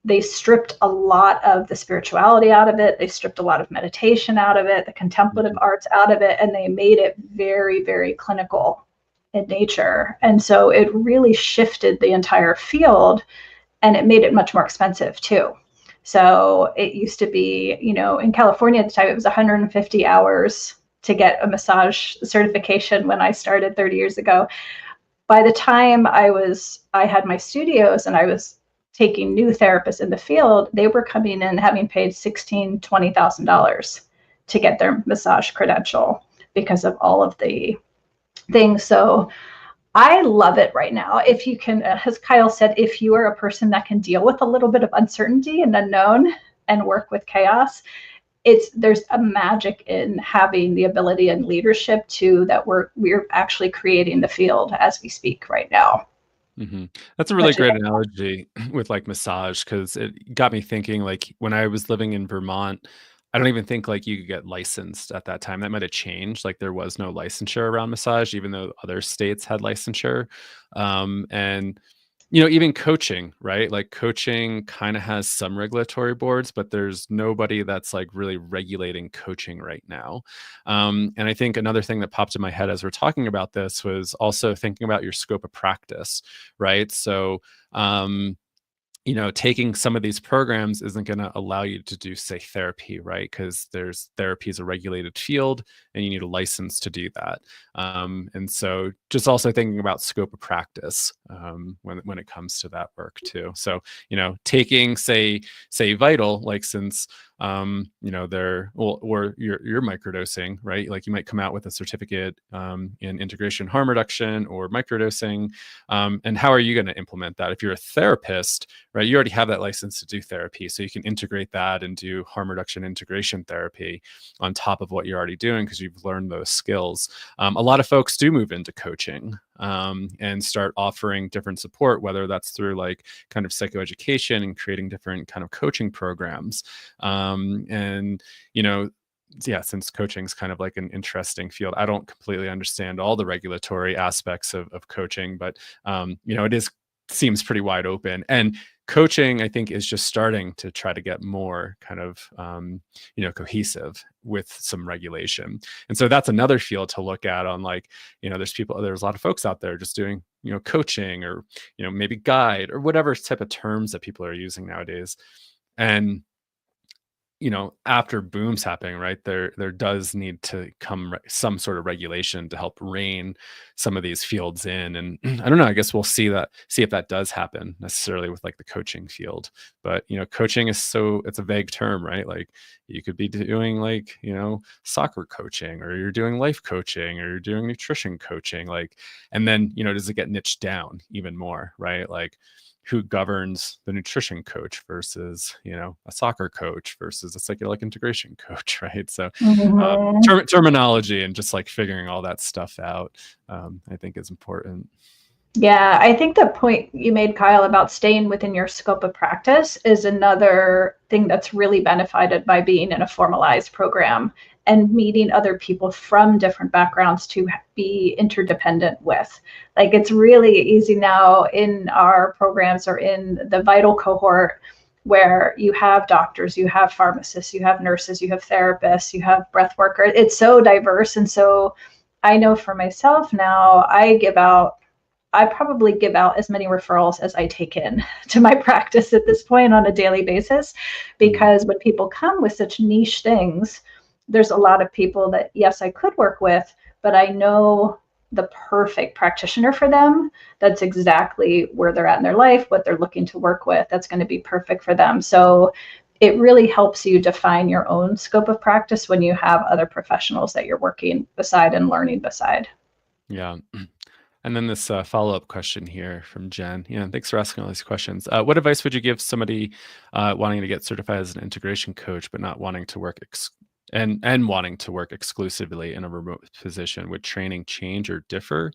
they stripped a lot of the spirituality out of it. They stripped a lot of meditation out of it, the contemplative arts out of it, and they made it very, very clinical in nature. And so it really shifted the entire field, and it made it much more expensive too. So it used to be, in California at the time, it was 150 hours to get a massage certification when I started 30 years ago. By the time I had my studios and I was taking new therapists in the field, they were coming in having paid $16,000, $20,000 to get their massage credential because of all of the things. So I love it right now. If you can, as Kyle said, if you are a person that can deal with a little bit of uncertainty and unknown and work with chaos, there's a magic in having the ability and leadership too, that we're actually creating the field as we speak right now. Mm-hmm. That's a really great analogy with like massage, because it got me thinking, like when I was living in Vermont, I don't even think like you could get licensed at that time. That might have changed. Like there was no licensure around massage, even though other states had licensure. And even coaching, right? Like coaching kind of has some regulatory boards, but there's nobody that's like really regulating coaching right now. And I think another thing that popped in my head as we're talking about this was also thinking about your scope of practice, right? So, taking some of these programs isn't going to allow you to do, say, therapy, right? Because therapy is a regulated field and you need a license to do that. And so just also thinking about scope of practice when it comes to that work too. So, taking, say VITAL, like since, they're, or you're microdosing, right? Like you might come out with a certificate in integration harm reduction or microdosing. And how are you going to implement that? If you're a therapist, right, you already have that license to do therapy. So you can integrate that and do harm reduction integration therapy on top of what you're already doing, because you've learned those skills. A lot of folks do move into coaching and start offering different support, whether that's through like kind of psychoeducation and creating different kind of coaching programs. Since coaching is kind of like an interesting field, I don't completely understand all the regulatory aspects of coaching, but it seems pretty wide open. And coaching, I think, is just starting to try to get more kind of, cohesive with some regulation. And so that's another field to look at on, like, there's a lot of folks out there just doing, coaching, or, maybe guide, or whatever type of terms that people are using nowadays. And after boom's happening, right, there does need to come some sort of regulation to help rein some of these fields in. And I don't know, I guess we'll see if that does happen necessarily with like the coaching field. But coaching it's a vague term, right? Like, you could be doing, like, soccer coaching, or you're doing life coaching, or you're doing nutrition coaching, like, and then does it get niched down even more, right? Like, who governs the nutrition coach versus a soccer coach versus a psychedelic integration coach, right? So terminology and just like figuring all that stuff out, I think is important. Yeah, I think the point you made, Kyle, about staying within your scope of practice is another thing that's really benefited by being in a formalized program and meeting other people from different backgrounds to be interdependent with. Like, it's really easy now in our programs or in the VITAL cohort, where you have doctors, you have pharmacists, you have nurses, you have therapists, you have breath workers. It's so diverse. And so I know for myself now, I probably give out as many referrals as I take in to my practice at this point on a daily basis, because when people come with such niche things, there's a lot of people that, yes, I could work with, but I know the perfect practitioner for them. That's exactly where they're at in their life, what they're looking to work with. That's going to be perfect for them. So it really helps you define your own scope of practice when you have other professionals that you're working beside and learning beside. Yeah. And then this follow-up question here from Jen. Thanks for asking all these questions. What advice would you give somebody wanting to get certified as an integration coach, but not wanting to work and wanting to work exclusively in a remote position? Would training change or differ?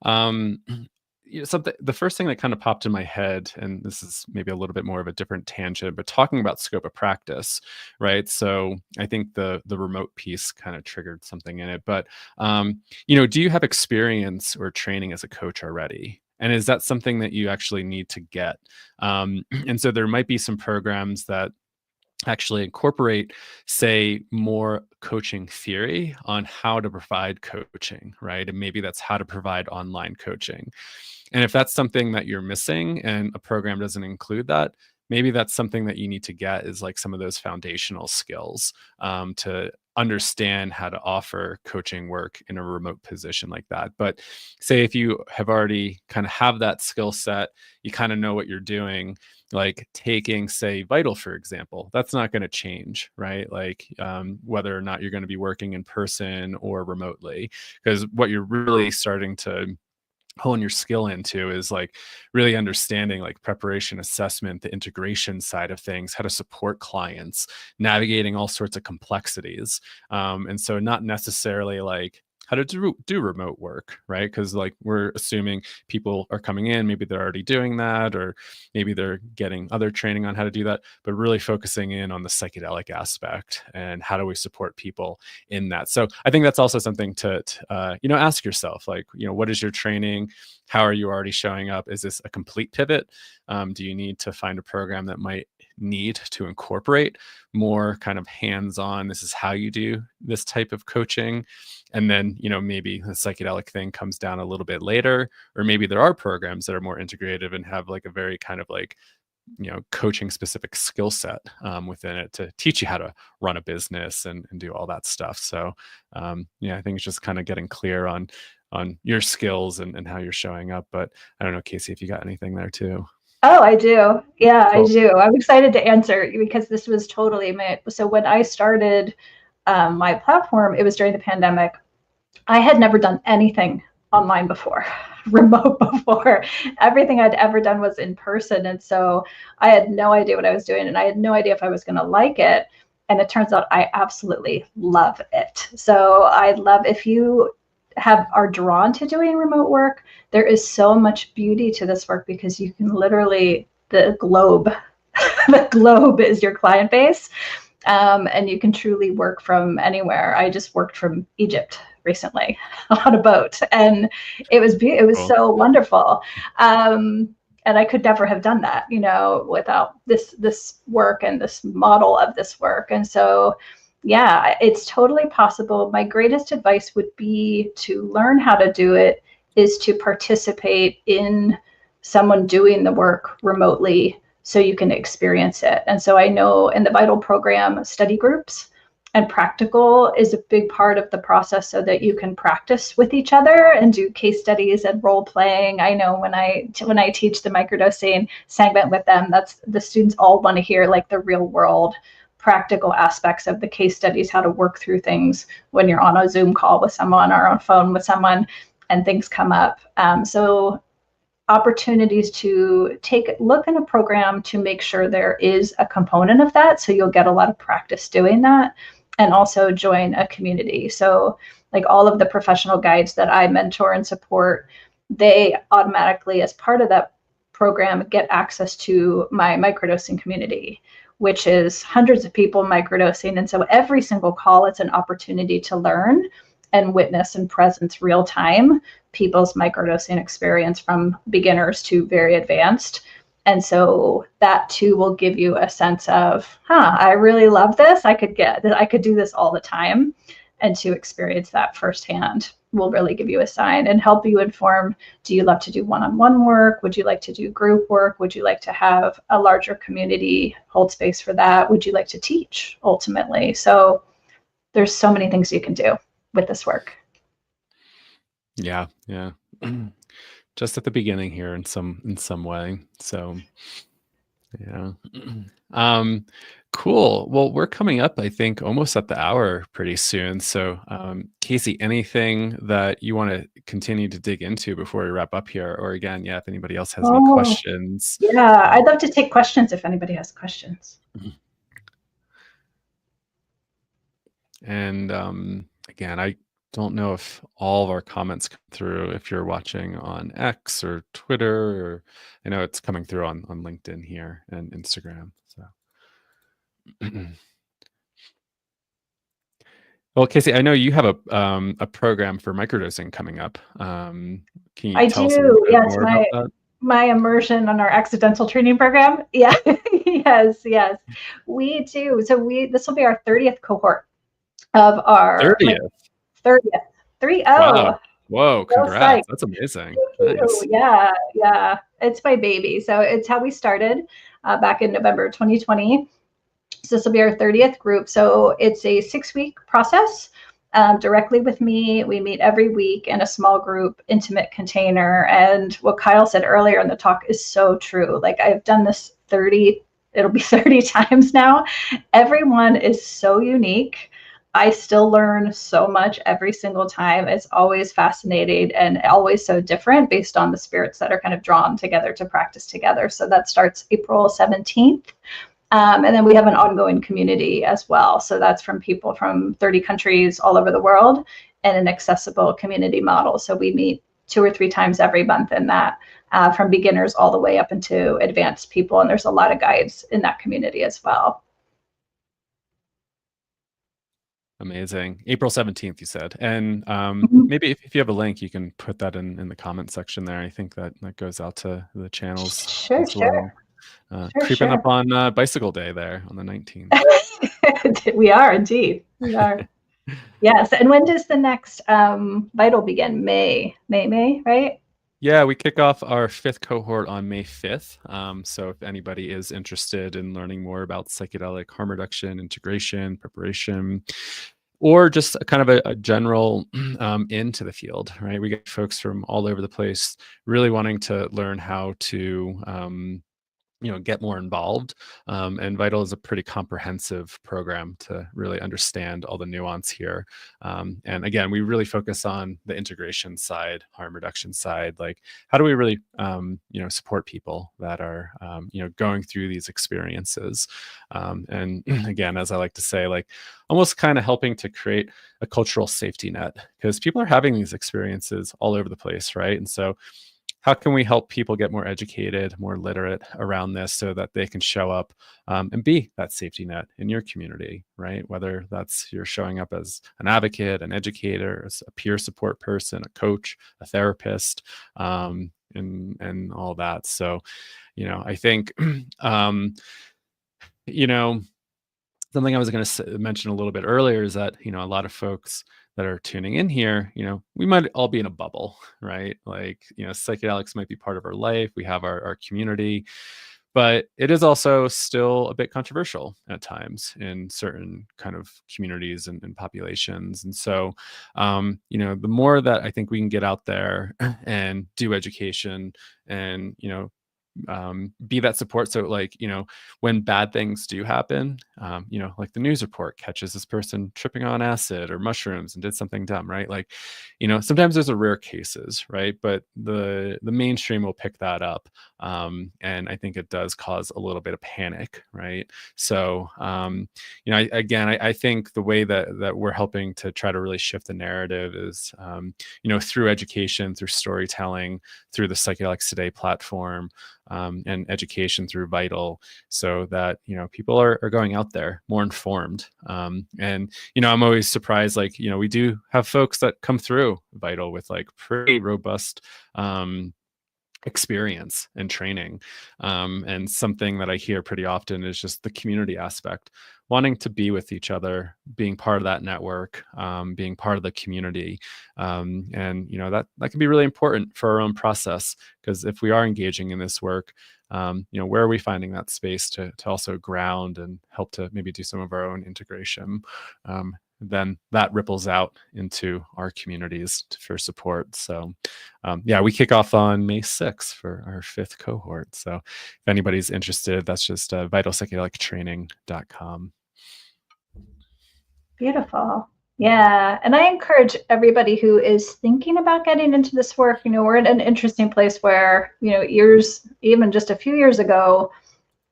The first thing that kind of popped in my head, and this is maybe a little bit more of a different tangent, but talking about scope of practice, right? So I think the remote piece kind of triggered something in it. But do you have experience or training as a coach already? And is that something that you actually need to get? And so there might be some programs that actually incorporate, say, more coaching theory on how to provide coaching, right? And maybe that's how to provide online coaching. And if that's something that you're missing and a program doesn't include that, maybe that's something that you need to get, is like some of those foundational skills to understand how to offer coaching work in a remote position like that. But say if you have already kind of have that skill set, you kind of know what you're doing, like taking, say, VITAL, for example, that's not going to change, right? Like whether or not you're going to be working in person or remotely, because what you're really starting to hone your skill into is like really understanding like preparation, assessment, the integration side of things, how to support clients, navigating all sorts of complexities. And so not necessarily like how to do remote work, right? Because like we're assuming people are coming in, maybe they're already doing that, or maybe they're getting other training on how to do that, but really focusing in on the psychedelic aspect and how do we support people in that. So I think that's also something to ask yourself, like, what is your training? How are you already showing up? Is this a complete pivot? Do you need to find a program that might need to incorporate more kind of hands-on, this is how you do this type of coaching? And then, maybe the psychedelic thing comes down a little bit later, or maybe there are programs that are more integrative and have like a very kind of like, coaching specific skill set within it to teach you how to run a business and do all that stuff. So I think it's just kind of getting clear on your skills and how you're showing up. But I don't know, Kayse, if you got anything there too. Oh, I do. Yeah, Cool. I do. I'm excited to answer because this was totally so when I started my platform, it was during the pandemic. I had never done anything online before, remote before. Everything I'd ever done was in person. And so I had no idea what I was doing, and I had no idea if I was going to like it. And it turns out I absolutely love it. So I love, if you are drawn to doing remote work, there is so much beauty to this work because you can literally, the globe is your client base. And you can truly work from anywhere. I just worked from Egypt recently on a boat, and it was Cool. so wonderful. And I could never have done that, without this work and this model of this work. And so, yeah, it's totally possible. My greatest advice would be to learn how to do it is to participate in someone doing the work remotely so you can experience it. And so I know in the VITAL program, study groups and practical is a big part of the process so that you can practice with each other and do case studies and role playing. I know when I teach the microdosing segment with them, that's the students all want to hear like the real world practical aspects of the case studies, how to work through things when you're on a Zoom call with someone or on phone with someone and things come up. So opportunities to look in a program to make sure there is a component of that. So you'll get a lot of practice doing that, and also join a community. So like all of the professional guides that I mentor and support, they automatically, as part of that program, get access to my microdosing community, which is hundreds of people microdosing. And so every single call, it's an opportunity to learn and witness and presence real time people's microdosing experience from beginners to very advanced. And so that too will give you a sense of, I really love this. I could do this all the time. And to experience that firsthand will really give you a sign and help you inform, do you love to do one-on-one work? Would you like to do group work? Would you like to have a larger community hold space for that? Would you like to teach ultimately? So there's so many things you can do with this work. Yeah. Just at the beginning here in some way. So yeah. Cool. Well, we're coming up, I think, almost at the hour pretty soon. So Kayse, anything that you want to continue to dig into before we wrap up here? Or again, if anybody else has any questions. Yeah, I'd love to take questions if anybody has questions. And again, I don't know if all of our comments come through if you're watching on X or Twitter, or I know it's coming through on LinkedIn here and Instagram. So well, Kayse, I know you have a program for microdosing coming up. Can you tell us a little bit more about that? My immersion on our accidental training program. Yeah. Yes, we do. So this will be our 30th cohort of our 30th. 30. Wow. Whoa, congrats. That's amazing. Nice. Yeah. It's my baby. So it's how we started back in November 2020. So this will be our 30th group. So it's a 6-week process directly with me. We meet every week in a small group, intimate container. And what Kyle said earlier in the talk is so true. Like I've done this it'll be 30 times now. Everyone is so unique. I still learn so much every single time. It's always fascinating and always so different based on the spirits that are kind of drawn together to practice together. So that starts April 17th. And then we have an ongoing community as well. So that's from people from 30 countries all over the world, and an accessible community model. So we meet 2 or 3 times every month in that, from beginners all the way up into advanced people. And there's a lot of guides in that community as well. Amazing. April 17th, you said. And maybe if you have a link, you can put that in the comment section there. I think that goes out to the channels. Sure. Creeping up on Bicycle Day there on the 19th. We are indeed. We are. Yes. And when does the next VITAL begin? May, right? Yeah, we kick off our 5th cohort on May 5th. So if anybody is interested in learning more about psychedelic harm reduction, integration, preparation, or just kind of a general into the field, right? We get folks from all over the place really wanting to learn how to get more involved. And VITAL is a pretty comprehensive program to really understand all the nuance here. And again, we really focus on the integration side, harm reduction side. Like, how do we really, support people that are, going through these experiences? And again, as I like to say, like almost kind of helping to create a cultural safety net, because people are having these experiences all over the place, right? And so how can we help people get more educated, more literate around this so that they can show up and be that safety net in your community, right? Whether that's you're showing up as an advocate, an educator, as a peer support person, a coach, a therapist, and all that. So, I think, you know, something I was going to mention a little bit earlier is that, a lot of folks that are tuning in here, we might all be in a bubble, right? Like, psychedelics might be part of our life. We have our community, but it is also still a bit controversial at times in certain kind of communities and populations. And so, the more that I think we can get out there and do education and, be that support. So like, when bad things do happen, like the news report catches this person tripping on acid or mushrooms and did something dumb, right? Like, sometimes there's a rare cases, right? But the mainstream will pick that up. And I think it does cause a little bit of panic, right? So, I think the way that we're helping to try to really shift the narrative is, through education, through storytelling, through the Psychedelics Today platform, and education through VITAL, so that people are going out there more informed. And I'm always surprised, like we do have folks that come through VITAL with like pretty robust experience and training. And something that I hear pretty often is just the community aspect, wanting to be with each other, being part of that network, being part of the community. And, that can be really important for our own process, because if we are engaging in this work, where are we finding that space to also ground and help to maybe do some of our own integration? Then that ripples out into our communities for support. So we kick off on May 6th for our 5th cohort. So if anybody's interested, that's just vitalpsychedelictraining.com. Beautiful. Yeah. And I encourage everybody who is thinking about getting into this work, we're in an interesting place where, even just a few years ago,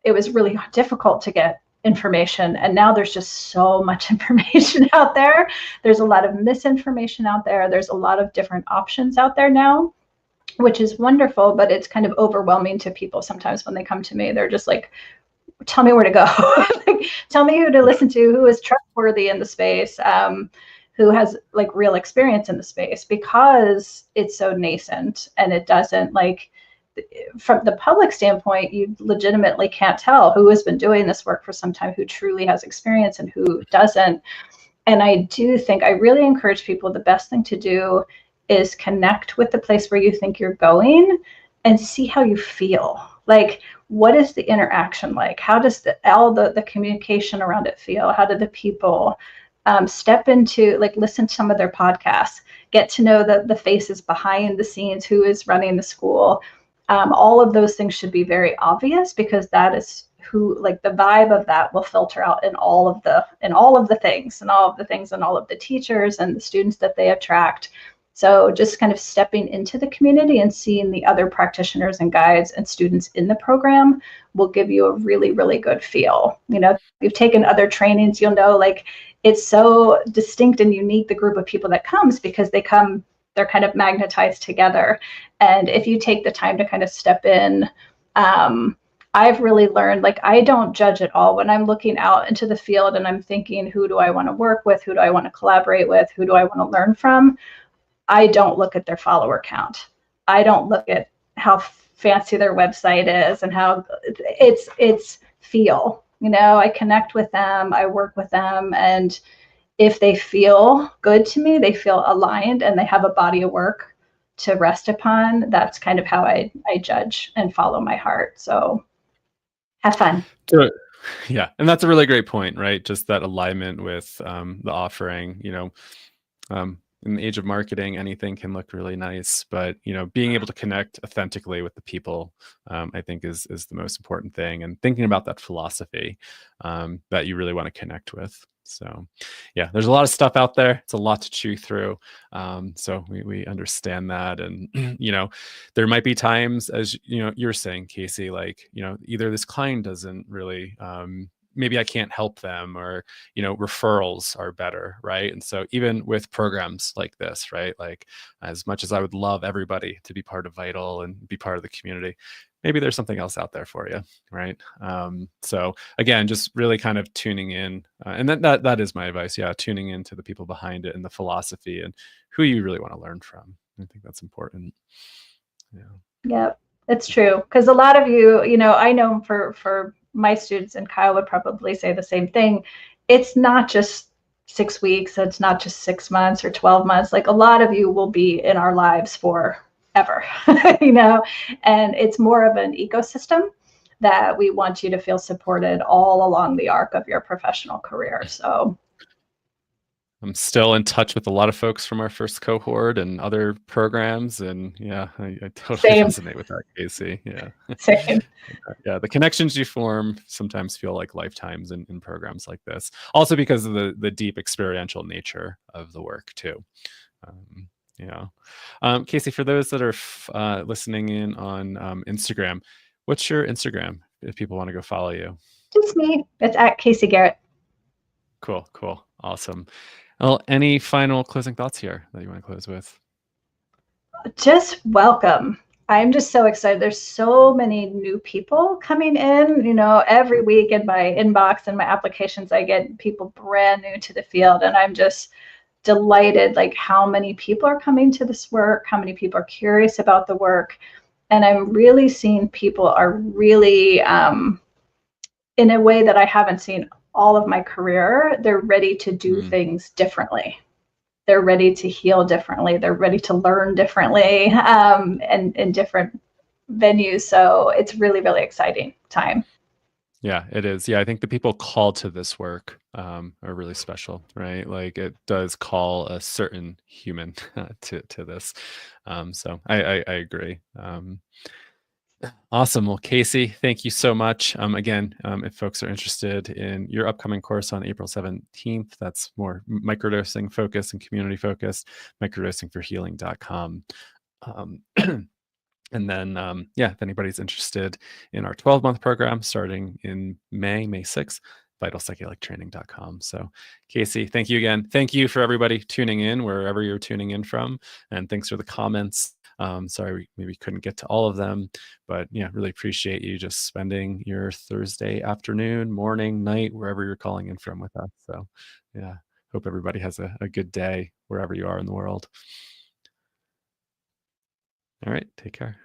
it was really difficult to get information. And now there's just so much information out there. There's a lot of misinformation out there. There's a lot of different options out there now, which is wonderful, but it's kind of overwhelming to people sometimes when they come to me. They're just like, tell me where to go. Like, tell me who to listen to, who is trustworthy in the space, who has like real experience in the space, because it's so nascent and it doesn't, like, from the public standpoint, you legitimately can't tell who has been doing this work for some time, who truly has experience and who doesn't. And I do think, I really encourage people, the best thing to do is connect with the place where you think you're going and see how you feel. Like, what is the interaction like? How does the communication around it feel? How do the people step into, like, listen to some of their podcasts, get to know the faces behind the scenes, who is running the school. All of those things should be very obvious, because that is who, like, the vibe of that will filter out in all of the things and all of the teachers and the students that they attract. So just kind of stepping into the community and seeing the other practitioners and guides and students in the program will give you a really, really good feel. If you've taken other trainings, you'll know, like, it's so distinct and unique, the group of people that comes, because they're kind of magnetized together. And if you take the time to kind of step in, I've really learned, like, I don't judge at all when I'm looking out into the field and I'm thinking, who do I want to work with? Who do I want to collaborate with? Who do I want to learn from? I don't look at their follower count. I don't look at how fancy their website is and how it's feel. I connect with them, I work with them, and if they feel good to me, they feel aligned, and they have a body of work to rest upon, that's kind of how I judge and follow my heart. So have fun. So, yeah, and that's a really great point, right? Just that alignment with the offering. In the age of marketing, anything can look really nice, but being able to connect authentically with the people, I think is the most important thing, and thinking about that philosophy that you really want to connect with. So yeah, there's a lot of stuff out there. It's a lot to chew through. So we understand that. And, there might be times, as you're saying, Kayse, like, either this client doesn't really maybe I can't help them, or referrals are better, right? And so even with programs like this, right, like as much as I would love everybody to be part of Vital and be part of the community, maybe there's something else out there for you, right? So again, just really kind of tuning in, and that is my advice. Yeah, tuning into the people behind it and the philosophy and who you really want to learn from. I think that's important. Yeah. Yep, it's true. Because a lot of you, I know for my students, and Kyle would probably say the same thing. It's not just 6 weeks. It's not just 6 months or 12 months. Like a lot of you will be in our lives forever, and it's more of an ecosystem that we want you to feel supported all along the arc of your professional career. So I'm still in touch with a lot of folks from our first cohort and other programs, and yeah, I totally same, resonate with that, Kayse. Yeah. same. Yeah, the connections you form sometimes feel like lifetimes in programs like this. Also because of the deep experiential nature of the work too. Yeah. Kayse, for those that are listening in on Instagram, what's your Instagram if people want to go follow you? Just me. It's at Kayse Garrett. Cool. Awesome. Well, any final closing thoughts here that you want to close with? Just welcome. I'm just so excited. There's so many new people coming in, every week in my inbox and my applications, I get people brand new to the field. And I'm just delighted, like how many people are coming to this work, how many people are curious about the work. And I'm really seeing people are really, in a way that I haven't seen all of my career, they're ready to do things differently. They're ready to heal differently. They're ready to learn differently, and in different venues. So it's really, really exciting time. Yeah, it is. Yeah, I think the people called to this work are really special, right? Like it does call a certain human to this. So I agree. Awesome. Well, Kayse, thank you so much. Again, if folks are interested in your upcoming course on April 17th, that's more microdosing focused and community focused, microdosingforhealing.com. Um, And then, yeah, if anybody's interested in our 12-month program starting in May 6th, vitalpsychedelictraining.com. So, Kayse, thank you again. Thank you for everybody tuning in wherever you're tuning in from. And thanks for the comments. Sorry, we maybe couldn't get to all of them, but yeah, really appreciate you just spending your Thursday afternoon, morning, night, wherever you're calling in from with us. So, yeah, hope everybody has a good day wherever you are in the world. All right, take care.